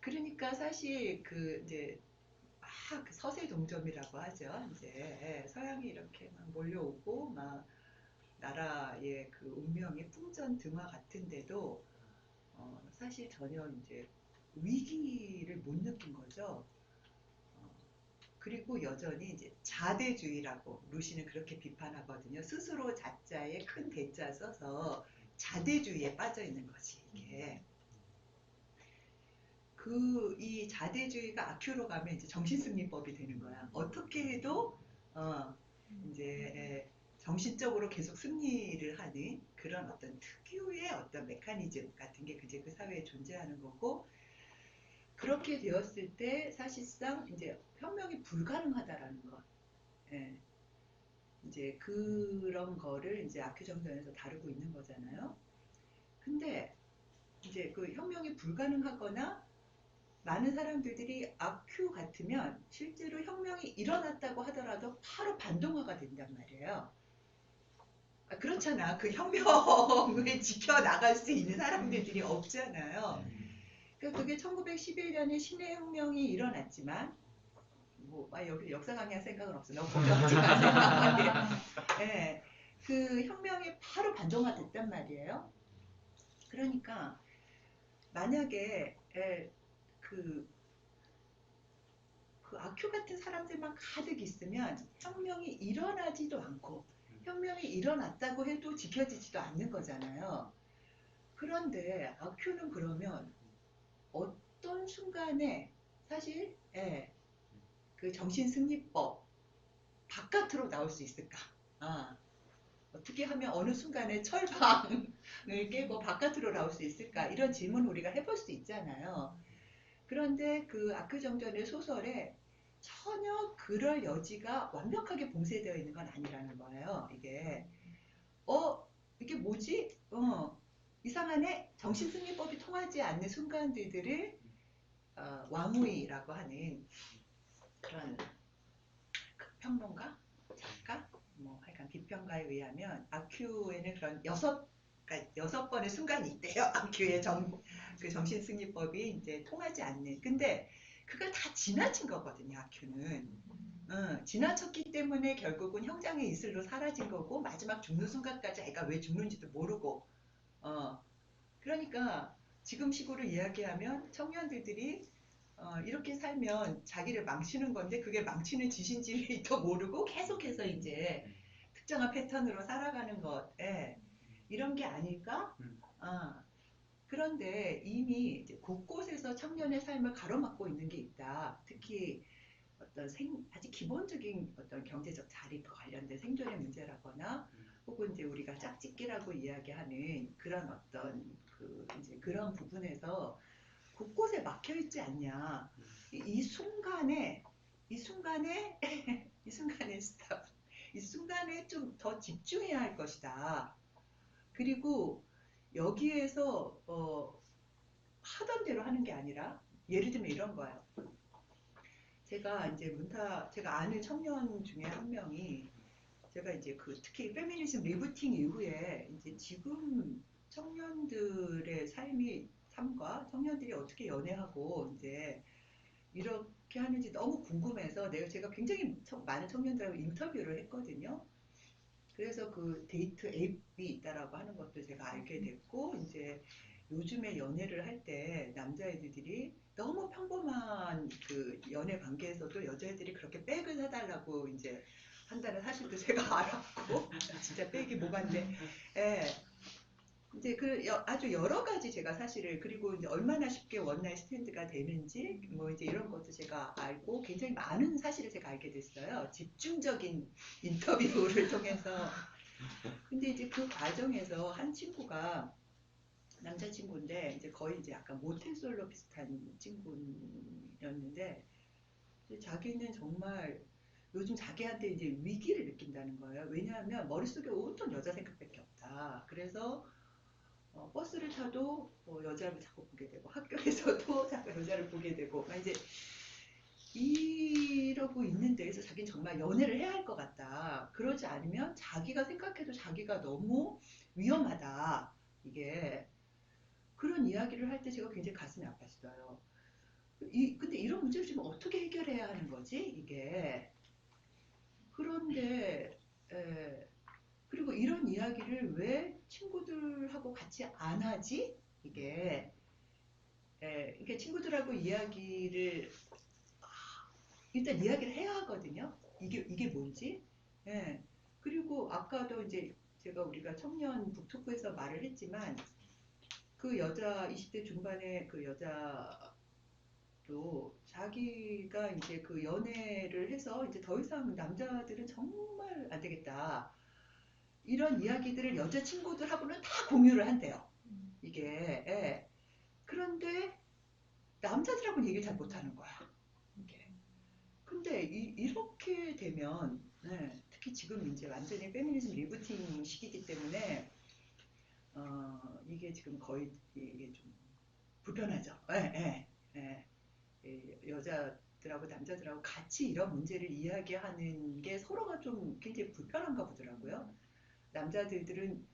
그러니까 사실 이제 그 서세 동점이라고 하죠. 이제 서양이 이렇게 막 몰려오고 막 나라의 그 운명의 풍전 등화 같은데도 사실 전혀 이제 위기를 못 느낀 거죠. 그리고 여전히 이제 자대주의라고 루시는 그렇게 비판하거든요. 스스로 자자에 큰 대자 써서 자대주의에 빠져 있는 거지 이게. 이 자대주의가 아큐로 가면 이제 정신승리법이 되는 거야. 어떻게 해도 이제 정신적으로 계속 승리를 하는 그런 어떤 특유의 어떤 메커니즘 같은 게 이제 그 사회에 존재하는 거고, 그렇게 되었을 때 사실상 이제 혁명이 불가능하다라는 것. 이제 그런 거를 이제 아큐 정전에서 다루고 있는 거잖아요. 근데 이제 그 혁명이 불가능하거나 많은 사람들이 아큐 같으면 실제로 혁명이 일어났다고 하더라도 바로 반동화가 된단 말이에요. 그렇잖아. 그 혁명을 지켜나갈 수 있는 사람들이 없잖아요. 그러니까 그게 1911년에 신해 혁명이 일어났지만 여기 역사 강의할 생각은 없어. 너무 복잡한 생각이. 그 혁명이 바로 반동화됐단 말이에요. 그러니까 만약에 그 아큐 같은 사람들만 가득 있으면 혁명이 일어나지도 않고 혁명이 일어났다고 해도 지켜지지도 않는 거잖아요. 그런데 아큐는 그러면 어떤 순간에 사실 그 정신승리법 바깥으로 나올 수 있을까? 어떻게 하면 어느 순간에 철방을 깨고 바깥으로 나올 수 있을까? 이런 질문을 우리가 해볼 수 있잖아요. 그런데 그 아큐 정전의 소설에 전혀 그럴 여지가 완벽하게 봉쇄되어 있는 건 아니라는 거예요. 이게 뭐지? 이상하네? 정신승리법이 통하지 않는 순간들을 왕우이라고 하는 그런 평론가? 작가? 하여간 비평가에 의하면 아큐에는 그런 6번의 순간이 있대요. 아큐의 그 정신승리법이 이제 통하지 않는. 근데 그걸 다 지나친 거거든요. 아큐는. 지나쳤기 때문에 결국은 형장의 이슬로 사라진 거고 마지막 죽는 순간까지 애가 왜 죽는지도 모르고 그러니까 지금 식으로 이야기하면 청년들이 이렇게 살면 자기를 망치는 건데 그게 망치는 짓인지도 모르고 계속해서 이제 특정한 패턴으로 살아가는 것 이런 게 아닐까? 그런데 이미 이제 곳곳에서 청년의 삶을 가로막고 있는 게 있다. 특히 어떤 아주 기본적인 어떤 경제적 자립과 관련된 생존의 문제라거나 혹은 이제 우리가 짝짓기라고 이야기하는 그런 어떤 이제 그런 부분에서 곳곳에 막혀 있지 않냐. 이 순간에 이 순간에 이 순간에 스탑. 이 순간에 좀 더 집중해야 할 것이다. 그리고 여기에서 하던 대로 하는 게 아니라 예를 들면 이런 거예요. 제가 이제 제가 아는 청년 중에 한 명이 제가 이제 특히 페미니즘 리부팅 이후에 이제 지금 청년들의 삶과 청년들이 어떻게 연애하고 이제 이렇게 하는지 너무 궁금해서 제가 굉장히 많은 청년들하고 인터뷰를 했거든요. 그래서 그 데이트 앱이 있다라고 하는 것도 제가 알게 됐고 이제 요즘에 연애를 할 때 남자애들이 너무 평범한 그 연애 관계에서도 여자애들이 그렇게 백을 사달라고 이제 한다는 사실도 제가 알았고 진짜 백이 뭐간데 예. 이제 아주 여러 가지 제가 사실을 그리고 이제 얼마나 쉽게 원나잇 스탠드가 되는지 뭐 이제 이런 것도 제가 알고 굉장히 많은 사실을 제가 알게 됐어요. 집중적인 인터뷰를 통해서. 근데 이제 그 과정에서 한 친구가 남자친구인데 이제 거의 이제 약간 모태솔로 비슷한 친구였는데 자기는 정말 요즘 자기한테 이제 위기를 느낀다는 거예요. 왜냐하면 머릿속에 온통 여자 생각밖에 없다. 그래서 버스를 타도 여자를 자꾸 보게 되고 학교에서도 자꾸 여자를 보게 되고 이제 이러고 있는 데에서 자기는 정말 연애를 해야 할 것 같다. 그러지 않으면 자기가 생각해도 자기가 너무 위험하다. 이게 그런 이야기를 할 때 제가 굉장히 가슴이 아팠어요. 근데 이런 문제를 지금 어떻게 해결해야 하는 거지? 이게 그런데 그리고 이런 이야기를 왜 친구들하고 같이 안 하지? 이게 친구들하고 이야기를 일단 이야기를 해야 하거든요. 이게 뭔지. 예. 그리고 아까도 이제 우리가 청년 북토크에서 말을 했지만 그 여자 20대 중반의 그 여자도 자기가 이제 그 연애를 해서 이제 더 이상 남자들은 정말 안 되겠다. 이런 이야기들을 여자친구들하고는 다 공유를 한대요. 이게. 예. 그런데 남자들하고는 얘기를 잘 못하는 거야. 이게. 근데 이렇게 되면 특히 지금 이제 완전히 페미니즘 리부팅 시기이기 때문에 이게 지금 거의 이게 좀 불편하죠. 여자들하고 남자들하고 같이 이런 문제를 이야기하는 게 서로가 좀 굉장히 불편한가 보더라고요. 남자들은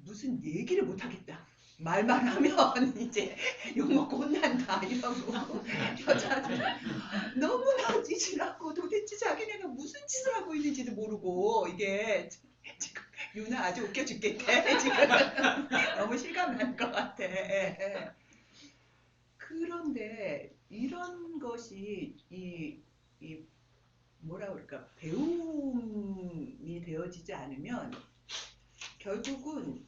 무슨 얘기를 못 하겠다. 말만 하면 이제 욕먹고 혼난다 이러고 여자들 너무나 찌질하고 도대체 자기네가 무슨 짓을 하고 있는지도 모르고 이게 지금 유나 아주 웃겨 죽겠대 지금 너무 실감나는 것 같아. 그런데 이런 것이 이 뭐라 그럴까 배움이 되어지지 않으면 결국은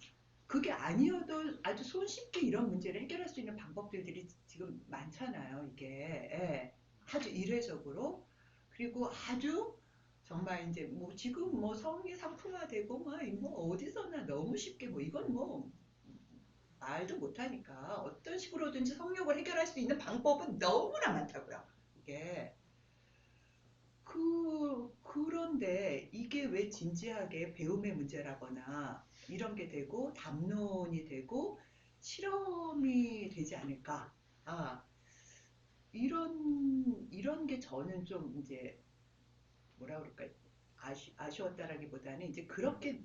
그게 아니어도 아주 손쉽게 이런 문제를 해결할 수 있는 방법들이 지금 많잖아요. 이게 아주 이례적으로 그리고 아주 정말 이제 뭐 지금 뭐 성이 상품화되고 뭐 어디서나 너무 쉽게 뭐 이건 뭐 말도 못하니까 어떤 식으로든지 성욕을 해결할 수 있는 방법은 너무나 많다고요. 이게 그런데 이게 왜 진지하게 배움의 문제라거나 이런 게 되고 담론이 되고 실험이 되지 않을까? 이런 게 저는 좀 이제 뭐라 그럴까 아쉬웠다라기보다는 이제 그렇게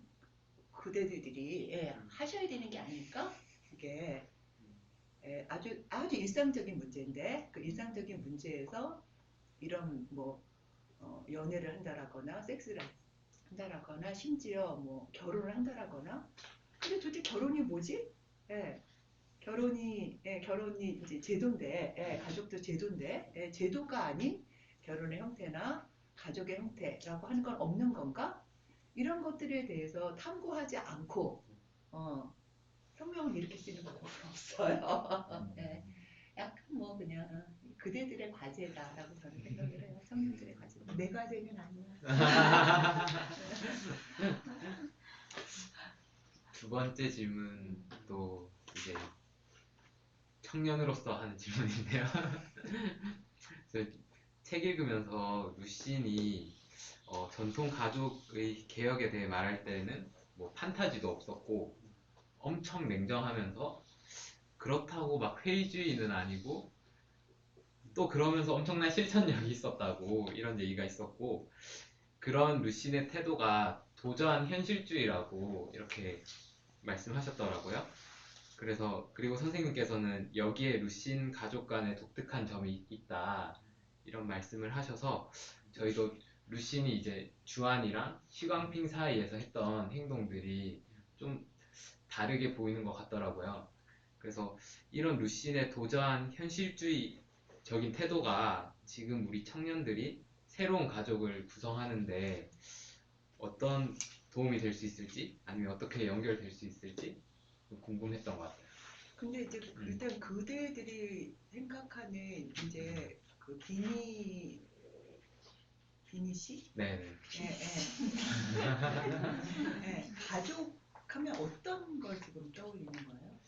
그대들이 하셔야 되는 게 아닐까? 이게 아주 일상적인 문제인데 그 일상적인 문제에서 이런 뭐 연애를 한다라거나 섹스를 한다라거나 심지어 뭐 결혼을 한다라거나 근데 도대체 결혼이 뭐지? 결혼이 이제 제도인데 가족도 제도인데 제도가 아닌 결혼의 형태나 가족의 형태라고 하는 건 없는 건가? 이런 것들에 대해서 탐구하지 않고 혁명을 일으킬 수 있는 방법은 없어요. 약간 뭐 그냥 그대들의 과제다라고 저는 생각을 해요. 청년들의 과제. 내 과제는 아니야. 두 번째 질문도 이제 청년으로서 하는 질문인데요. 그래서 책 읽으면서 루신이 전통 가족의 개혁에 대해 말할 때는 뭐 판타지도 없었고 엄청 냉정하면서 그렇다고 막 회의주의는 아니고 또 그러면서 엄청난 실천력이 있었다고 이런 얘기가 있었고 그런 루신의 태도가 도저한 현실주의라고 이렇게 말씀하셨더라고요. 그래서 그리고 선생님께서는 여기에 루신 가족 간의 독특한 점이 있다 이런 말씀을 하셔서 저희도 루신이 이제 주안이랑 시광핑 사이에서 했던 행동들이 좀 다르게 보이는 것 같더라고요. 그래서 이런 루신의 도저한 현실주의적인 태도가 지금 우리 청년들이 새로운 가족을 구성하는데 어떤 도움이 될 수 있을지 아니면 어떻게 연결될 수 있을지 좀 궁금했던 것 같아요. 근데 이제 일단 그대들이 생각하는 이제 그 비니 씨? 네네. 가족하면 어떤 걸 지금 떠올리는 거예요?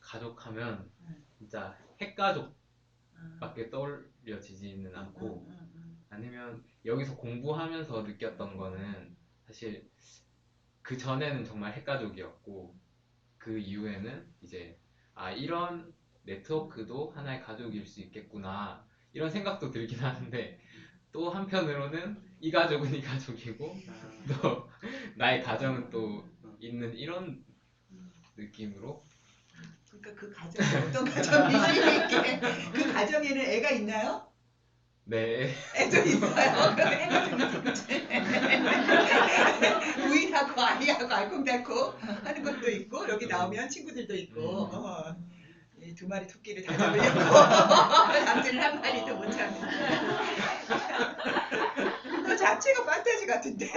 가족하면 네. 진짜 핵가족밖에 아, 떠올려지지는 않고 음. 아니면 여기서 공부하면서 느꼈던 거는 사실 그 전에는 정말 핵가족이었고 그 이후에는 이제 이런 네트워크도 하나의 가족일 수 있겠구나 이런 생각도 들긴 하는데 또 한편으로는 이 가족은 이 가족이고 또 나의 가정은 또 있는 이런 느낌으로 그러니까 그 가정이 어떤 가정이지? 이게 그 가정에는 애가 있나요? 네. 애도 있어요. 그럼 애가 좀 있겠지. 우유하고 아이하고 알콩달콩 하는 것도 있고 여기 나오면 친구들도 있고 이 두 마리 토끼를 다 잡으려고 남들 한 마리도 못 잡는데 그거 자체가 판타지 같은데.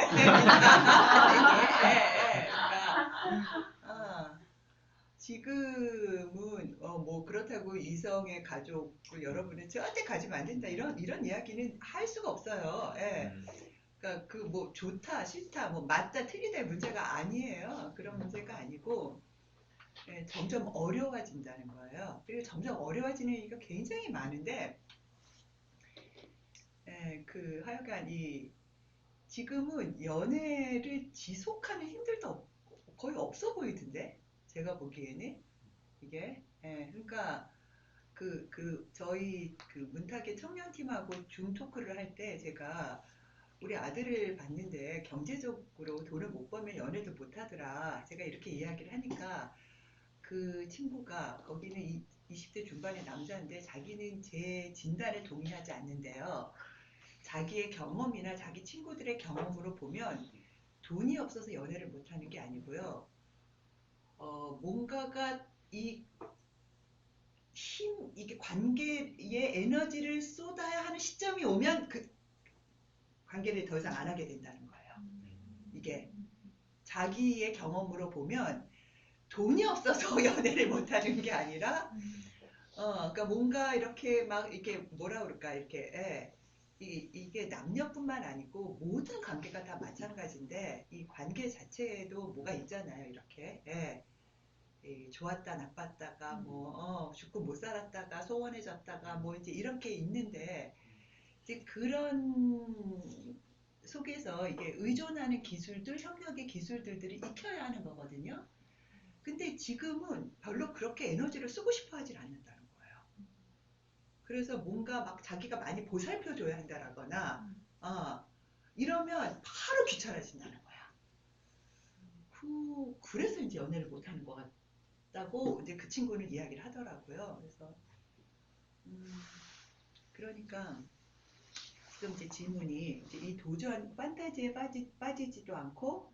그러니까 지금은 뭐 그렇다고 이성의 가족을 여러분은 절대 가지면 안 된다 이런 이야기는 할 수가 없어요. 예. 그러니까 그 뭐 좋다 싫다 뭐 맞다 틀리다의 문제가 아니에요. 그런 문제가 아니고 점점 어려워진다는 거예요. 그리고 점점 어려워지는 이유가 굉장히 많은데 그 하여간 이 지금은 연애를 지속하는 힘들도 거의 없어 보이던데 제가 보기에는 이게 그러니까 저희 그 문탁의 청년팀하고 줌 토크를 할 때 제가 우리 아들을 봤는데 경제적으로 돈을 못 벌면 연애도 못 하더라. 제가 이렇게 이야기를 하니까 그 친구가 거기는 20대 중반의 남자인데 자기는 제 진단에 동의하지 않는데요. 자기의 경험이나 자기 친구들의 경험으로 보면 돈이 없어서 연애를 못 하는 게 아니고요. 뭔가가 이게 관계에 에너지를 쏟아야 하는 시점이 오면 그 관계를 더 이상 안 하게 된다는 거예요. 이게 자기의 경험으로 보면 돈이 없어서 연애를 못 하는 게 아니라, 그러니까 뭔가 이렇게 막 이렇게 뭐라 그럴까 이렇게 이게 남녀뿐만 아니고 모든 관계가 다 마찬가지인데 이 관계 자체에도 뭐가 있잖아요. 이렇게 좋았다 나빴다가 뭐 죽고 못 살았다가 소원해졌다가 뭐 이제 이렇게 있는데 이제 그런 속에서 이게 의존하는 기술들, 협력의 기술들이 익혀야 하는 거거든요. 근데 지금은 별로 그렇게 에너지를 쓰고 싶어 하질 않는다는 거예요. 그래서 뭔가 막 자기가 많이 보살펴줘야 한다라거나, 이러면 바로 귀찮아진다는 거야. 그래서 이제 연애를 못 하는 것 같다고 이제 그 친구는 이야기를 하더라고요. 그래서, 그러니까 지금 제 질문이 이제 이 도전 판타지에 빠지지도 않고,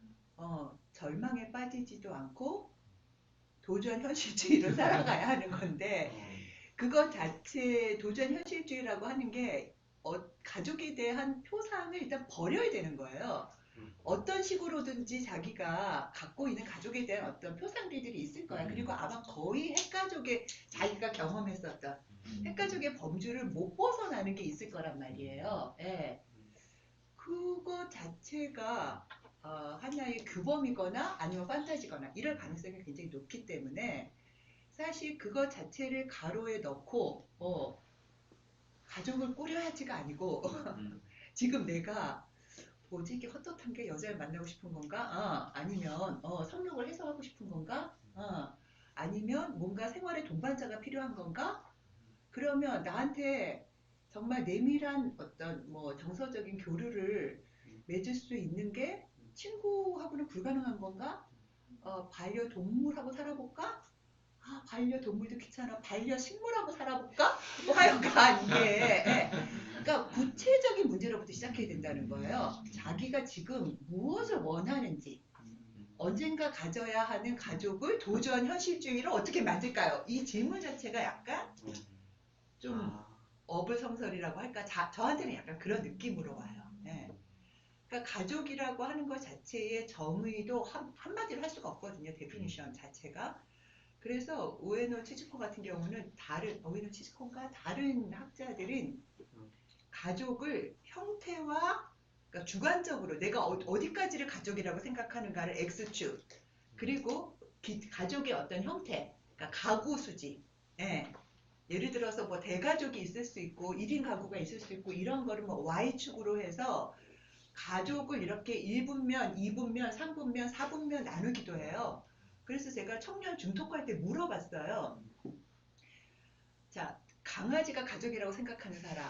절망에 빠지지도 않고, 도전 현실주의로 살아가야 하는 건데 그것 자체 도전 현실주의라고 하는 게 가족에 대한 표상을 일단 버려야 되는 거예요. 어떤 식으로든지 자기가 갖고 있는 가족에 대한 어떤 표상들이 있을 거야. 그리고 아마 거의 핵가족의 자기가 경험했었던 핵가족의 범주를 못 벗어나는 게 있을 거란 말이에요. 예. 그거 자체가 하나의 규범이거나 아니면 판타지거나 이럴 가능성이 굉장히 높기 때문에 사실 그거 자체를 가로에 넣고 가족을 꾸려야지가 아니고 지금 내가 뭐지 이게 헛헛한 게 여자를 만나고 싶은 건가? 아니면 성욕을 해소하고 싶은 건가? 아니면 뭔가 생활에 동반자가 필요한 건가? 그러면 나한테 정말 내밀한 어떤 뭐 정서적인 교류를 맺을 수 있는 게 친구하고는 불가능한 건가? 반려동물하고 살아볼까? 반려동물도 귀찮아. 반려식물하고 살아볼까? 뭐 하여간 이게 그러니까 구체적인 문제로부터 시작해야 된다는 거예요. 자기가 지금 무엇을 원하는지 언젠가 가져야 하는 가족을 도전 현실주의로 어떻게 만들까요? 이 질문 자체가 약간 좀 어불성설이라고 할까? 저한테는 약간 그런 느낌으로 와요. 예. 그러니까 가족이라고 하는 것 자체의 정의도 한마디로 할 수가 없거든요. 데피니션 자체가. 그래서 오에노 치즈코 같은 경우는 오에노 치즈코인가 다른 학자들은 가족을 형태와 그러니까 주관적으로 내가 어디까지를 가족이라고 생각하는가를 X축 그리고 가족의 어떤 형태 그러니까 가구 수지 예를 들어서 뭐 대가족이 있을 수 있고 1인 가구가 있을 수 있고 이런 거를 뭐 Y축으로 해서 가족을 이렇게 1분면, 2분면, 3분면, 4분면 나누기도 해요. 그래서 제가 청년 중독할 때 물어봤어요. 자, 강아지가 가족이라고 생각하는 사람,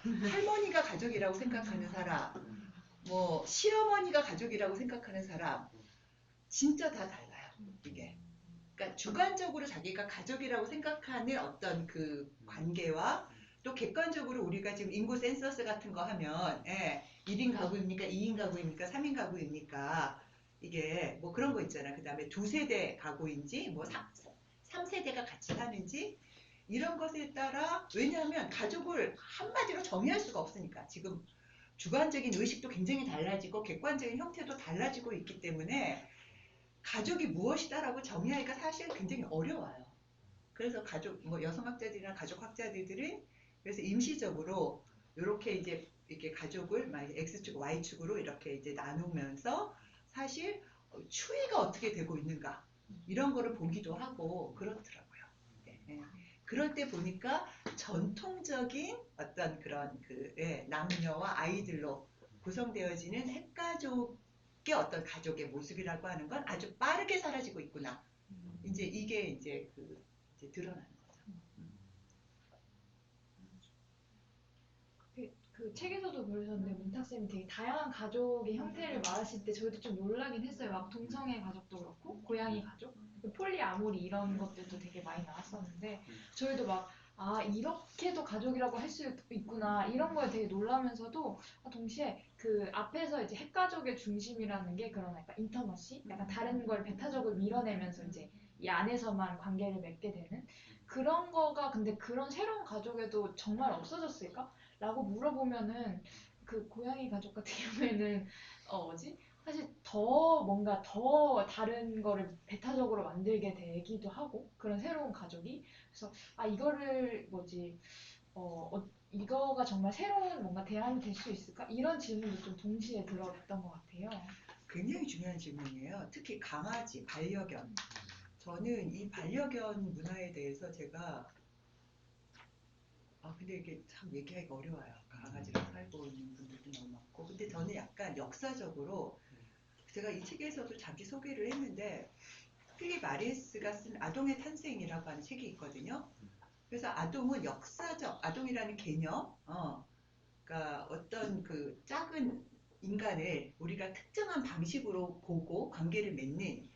할머니가 가족이라고 생각하는 사람, 시어머니가 가족이라고 생각하는 사람, 진짜 다 달라요. 이게. 그러니까 주관적으로 자기가 가족이라고 생각하는 어떤 그 관계와 또 객관적으로 우리가 지금 인구 센서스 같은 거 하면 1인 가구입니까? 2인 가구입니까? 3인 가구입니까? 이게 뭐 그런 거 있잖아. 그 다음에 2세대 가구인지 3세대가 같이 사는지 이런 것에 따라 왜냐하면 가족을 한마디로 정의할 수가 없으니까 지금 주관적인 의식도 굉장히 달라지고 객관적인 형태도 달라지고 있기 때문에 가족이 무엇이다라고 정의하기가 사실 굉장히 어려워요. 그래서 여성학자들이나 가족학자들은 그래서 임시적으로 이렇게 가족을 X축, Y축으로 이렇게 이제 나누면서 사실 추이가 어떻게 되고 있는가 이런 거를 보기도 하고 그렇더라고요. 그럴 때 보니까 전통적인 어떤 그런 남녀와 아이들로 구성되어지는 핵가족의 어떤 가족의 모습이라고 하는 건 아주 빠르게 사라지고 있구나. 이제 이게 이제 드러나는 거죠. 그 책에서도 그러셨는데 문탁쌤이 되게 다양한 가족의 형태를 말하실 때 저희도 좀 놀라긴 했어요. 막 동성애 가족도 그렇고 고양이 가족, 폴리아모리 이런 것들도 되게 많이 나왔었는데 저희도 막 이렇게도 가족이라고 할 수 있구나 이런 거에 되게 놀라면서도 동시에 그 앞에서 이제 핵가족의 중심이라는 게 그런 약간 인터머시, 약간 다른 걸 배타적으로 밀어내면서 이제 이 안에서만 관계를 맺게 되는 그런 거가 근데 그런 새로운 가족에도 정말 없어졌을까? 라고 물어보면은 그 고양이 가족 같은 경우에는 사실 뭔가 더 다른 거를 배타적으로 만들게 되기도 하고 그런 새로운 가족이 그래서 이거를 이거가 정말 새로운 뭔가 대안이 될 수 있을까? 이런 질문도 좀 동시에 들었던 것 같아요. 굉장히 중요한 질문이에요. 특히 강아지, 반려견. 저는 이 반려견 문화에 대해서 제가 근데 이게 참 얘기하기가 어려워요. 강아지랑 살고 있는 분들도 너무 많고. 근데 저는 약간 역사적으로 제가 이 책에서도 잠시 소개를 했는데 필립 아리스가 쓴 아동의 탄생이라고 하는 책이 있거든요. 그래서 아동은 아동이라는 개념, 그러니까 어떤 그 작은 인간을 우리가 특정한 방식으로 보고 관계를 맺는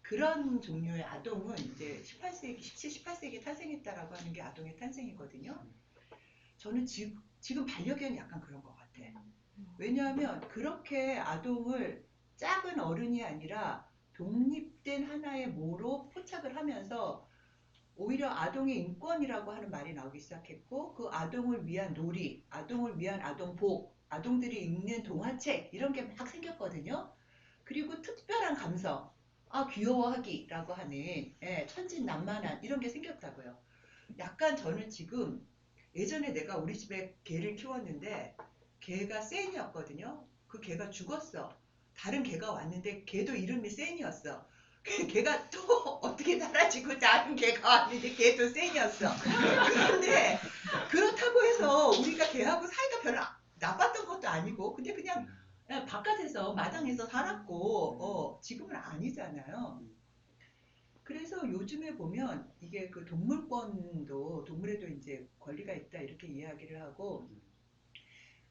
그런 종류의 아동은 이제 17, 18세기에 탄생했다라고 하는 게 아동의 탄생이거든요. 저는 지금 반려견이 약간 그런 것 같아. 왜냐하면 그렇게 아동을 작은 어른이 아니라 독립된 하나의 모로 포착을 하면서 오히려 아동의 인권이라고 하는 말이 나오기 시작했고 그 아동을 위한 놀이, 아동을 위한 아동복 아동들이 읽는 동화책 이런 게 막 생겼거든요. 그리고 특별한 감성, 귀여워하기라고 하는 천진난만한 이런 게 생겼다고요. 약간 저는 지금 예전에 내가 우리 집에 개를 키웠는데 개가 센이었거든요. 그 개가 죽었어. 다른 개가 왔는데 개도 이름이 센이었어. 걔가 또 어떻게 사라지고 다른 개가 왔는데 걔도 센이었어. 그런데 그렇다고 해서 우리가 걔하고 사이가 별로 나빴던 것도 아니고 근데 그냥 바깥에서 마당에서 살았고 지금은 아니잖아요. 그래서 요즘에 보면 이게 그 동물권도 동물에도 이제 권리가 있다 이렇게 이야기를 하고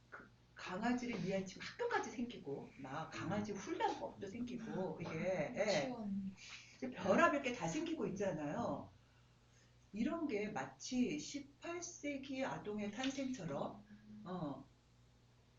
그 강아지를 위한 지금 학교까지 생기고 막 강아지 훈련법도 생기고 이게 치원. 이제 별의별 게 다 생기고 있잖아요. 이런 게 마치 18세기 아동의 탄생처럼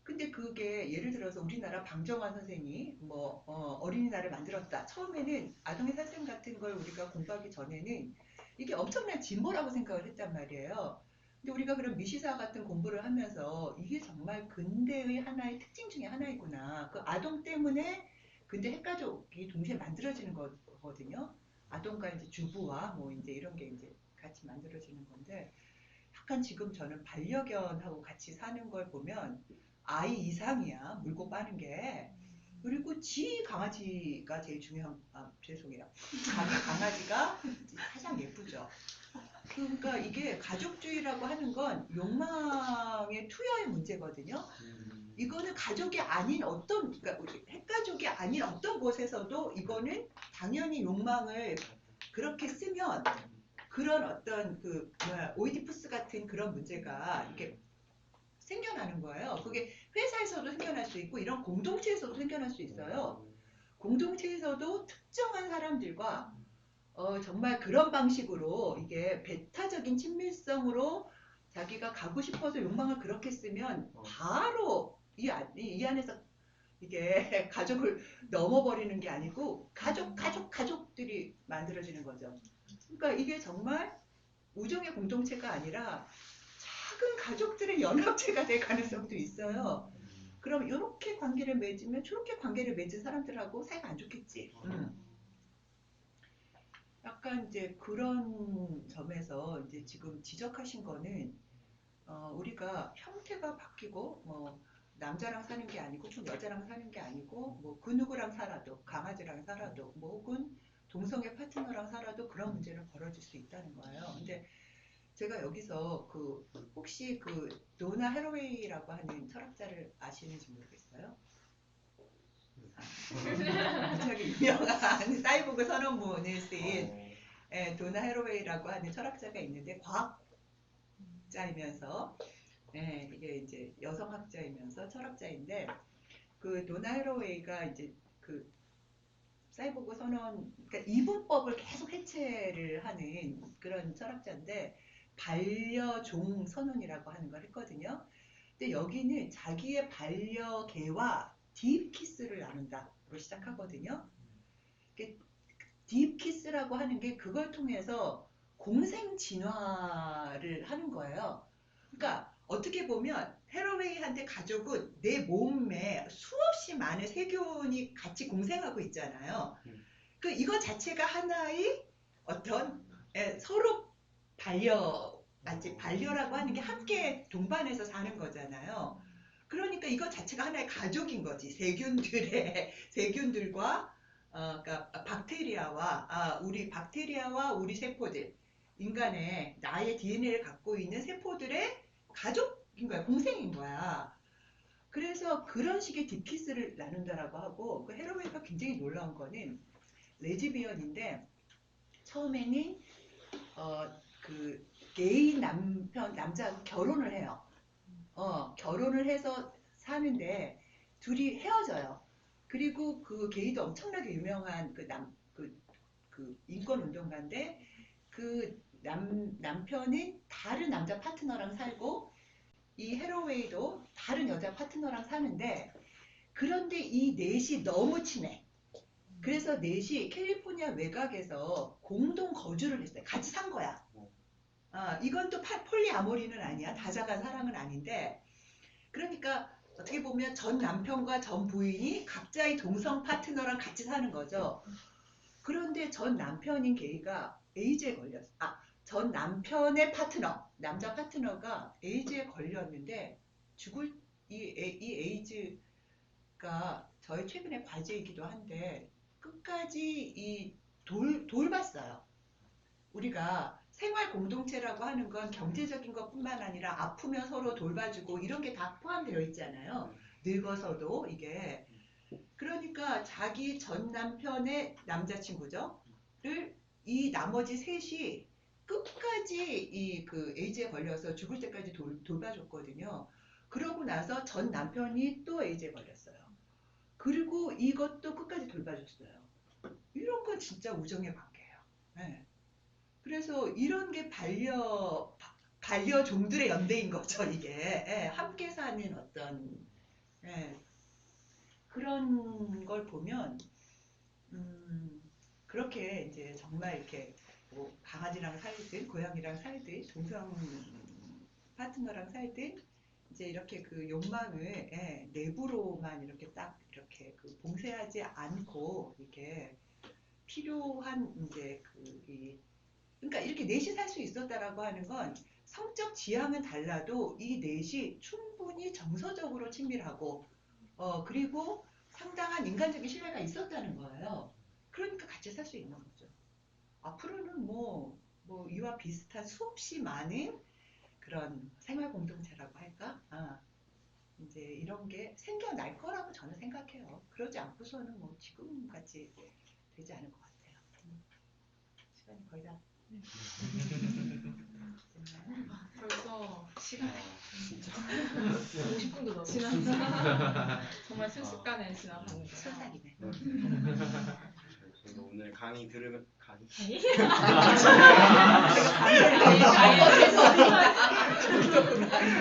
근데 그게 예를 들어서 우리나라 방정환 선생이 어린이날을 만들었다. 처음에는 아동의 탄생 같은 걸 우리가 공부하기 전에는 이게 엄청난 진보라고 생각을 했단 말이에요. 근데 우리가 그런 미시사 같은 공부를 하면서 이게 정말 근대의 하나의 특징 중에 하나이구나. 그 아동 때문에 근대 핵가족이 동시에 만들어지는 거거든요. 아동과 이제 주부와 뭐 이제 이런 게 이제 같이 만들어지는 건데 약간 지금 저는 반려견하고 같이 사는 걸 보면 아이 이상이야 물고 빠는 게. 그리고 지 강아지가 제일 중요한 죄송해요. 자기 강아지가 가장 예쁘죠. 그러니까 이게 가족주의라고 하는 건 욕망의 투여의 문제거든요. 이거는 가족이 아닌 어떤 그러니까 우리 핵가족이 아닌 어떤 곳에서도 이거는 당연히 욕망을 그렇게 쓰면 그런 어떤 오이디푸스 같은 그런 문제가 이렇게 생겨나는 거예요. 그게 회사에서도 생겨날 수 있고 이런 공동체에서도 생겨날 수 있어요. 공동체에서도 특정한 사람들과 정말 그런 방식으로 이게 배타적인 친밀성으로 자기가 가고 싶어서 욕망을 그렇게 쓰면 바로 이 안에서 이게 가족을 넘어버리는 게 아니고 가족들이 만들어지는 거죠. 그러니까 이게 정말 우정의 공동체가 아니라 작은 가족들의 연합체가 될 가능성도 있어요. 그럼 이렇게 관계를 맺으면 저렇게 관계를 맺은 사람들하고 사이가 안 좋겠지. 약간 이제 그런 점에서 이제 지금 지적하신 거는 우리가 형태가 바뀌고 남자랑 사는 게 아니고 여자랑 사는 게 아니고 그 누구랑 살아도 강아지랑 살아도 혹은 동성애 파트너랑 살아도 그런 문제는 벌어질 수 있다는 거예요. 근데 제가 여기서 혹시 노나 해로웨이라고 하는 철학자를 아시는지 모르겠어요. 무지하게 유명한 사이보그 선언문을 쓴 도나 해로웨이라고 하는 철학자가 있는데 과학자이면서 이게 이제 여성학자이면서 철학자인데 그 도나 해로웨이가 이제 사이보그 선언 그러니까 이분법을 계속 해체를 하는 그런 철학자인데 반려종 선언이라고 하는 걸 했거든요. 근데 여기는 자기의 반려개와 딥키스를 나눈다로 시작하거든요. 딥키스라고 하는 게 그걸 통해서 공생 진화를 하는 거예요. 그러니까 어떻게 보면 해로웨이한테 가족은 내 몸에 수없이 많은 세균이 같이 공생하고 있잖아요. 이거 자체가 하나의 어떤 서로 반려라고 하는 게 함께 동반해서 사는 거잖아요. 그러니까 이거 자체가 하나의 가족인 거지. 세균들과 그러니까 우리 박테리아와 우리 세포들, 인간의 나의 DNA를 갖고 있는 세포들의 가족인 거야, 공생인 거야. 그래서 그런 식의 딥키스를 나눈다라고 하고 해로웨이가 굉장히 놀라운 거는 레즈비언인데 처음에는 게이 남자하고 결혼을 해요. 결혼을 해서 사는데 둘이 헤어져요. 그리고 그 게이도 엄청나게 유명한 인권 운동가인데 남편은 다른 남자 파트너랑 살고 이 해로웨이도 다른 여자 파트너랑 사는데 그런데 이 넷이 너무 친해. 그래서 넷이 캘리포니아 외곽에서 공동 거주를 했어요. 같이 산 거야. 이건 또 폴리아모리는 아니야. 다자간 사랑은 아닌데 그러니까 어떻게 보면 전 남편과 전 부인이 각자의 동성 파트너랑 같이 사는 거죠. 그런데 전 남편인 게이가 에이즈에 걸렸어. 전 남편의 파트너, 남자 파트너가 에이즈에 걸렸는데 죽을 이 에이즈가 저희 최근의 과제이기도 한데 끝까지 돌봤어요. 우리가 생활 공동체라고 하는 건 경제적인 것뿐만 아니라 아프면 서로 돌봐주고 이런 게 다 포함되어 있잖아요. 늙어서도 이게. 그러니까 자기 전 남편의 남자친구죠.를 이 나머지 셋이 끝까지 그 에이즈에 걸려서 죽을 때까지 돌봐줬거든요. 그러고 나서 전 남편이 또 에이즈에 걸렸어요. 그리고 이것도 끝까지 돌봐줬어요. 이런 건 진짜 우정의 관계예요. 네. 그래서 이런 게 반려종들의 연대인 거죠, 이게. 예, 함께 사는 어떤, 예, 그런 걸 보면, 그렇게 이제 정말 이렇게 뭐 강아지랑 살든, 고양이랑 살든, 동성 파트너랑 살든, 이제 이렇게 그 욕망을 예, 내부로만 이렇게 딱 이렇게 그 봉쇄하지 않고, 이렇게 필요한 이제 그러니까 이렇게 넷이 살 수 있었다라고 하는 건 성적 지향은 달라도 이 넷이 충분히 정서적으로 친밀하고 그리고 상당한 인간적인 신뢰가 있었다는 거예요. 그러니까 같이 살 수 있는 거죠. 앞으로는 뭐 이와 비슷한 수없이 많은 그런 생활 공동체라고 할까? 이제 이런 게 생겨날 거라고 저는 생각해요. 그러지 않고서는 뭐 지금 같이 되지 않을 것 같아요. 시간이 거의 다 벌써 시간이 50분도 넘었어요. 지났어. 정말 순식간에 지나갔네요. 순삭이네. 저도 오늘 강의 들으면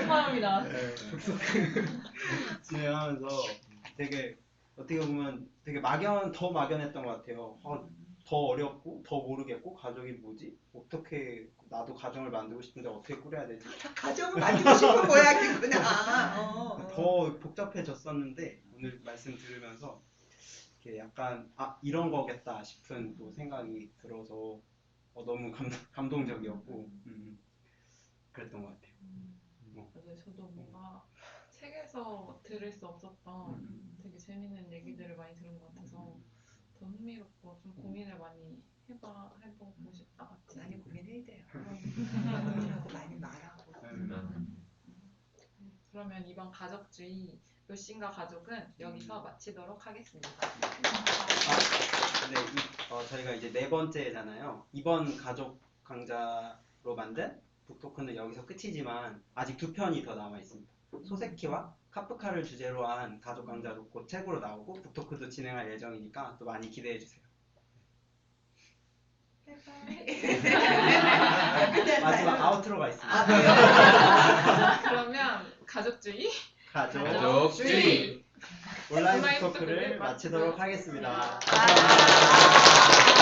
마음이 나왔어요. 진행하면서 되게 어떻게 보면 되게 더 막연했던 것 같아요. 더 어렵고 더 모르겠고 가족이 뭐지? 어떻게 나도 가정을 만들고 싶은데 어떻게 꾸려야 되지? 가정을 만들고 싶은 모양이구나. 더 복잡해졌었는데 오늘 말씀 들으면서 이렇게 약간 이런 거겠다 싶은 또 생각이 들어서 너무 감동적이었고 그랬던 것 같아요. 맞아요. 저도 뭔가 책에서 들을 수 없었던 되게 재밌는 얘기들을 많이 들은 것 같아서 더 흥미롭고 좀 고민을 많이 해보고 싶다 같이. 많이 고민해야 돼요. 그럼. 많이 말하고. 그러면 이번 가족주의 루신과 가족은 여기서 마치도록 하겠습니다. 네, 저희가 이제 4번째잖아요. 이번 가족 강좌로 만든 북토크는 여기서 끝이지만 아직 2편이 더 남아 있습니다. 소세키와 카프카를 주제로 한 가족 강좌도 곧 책으로 나오고 북토크도 진행할 예정이니까 또 많이 기대해 주세요. 마지막 아우트로가 있습니다. 그러면 가족주의 가족주의 온라인 북토크를 마치도록 하겠습니다. 감사합니다.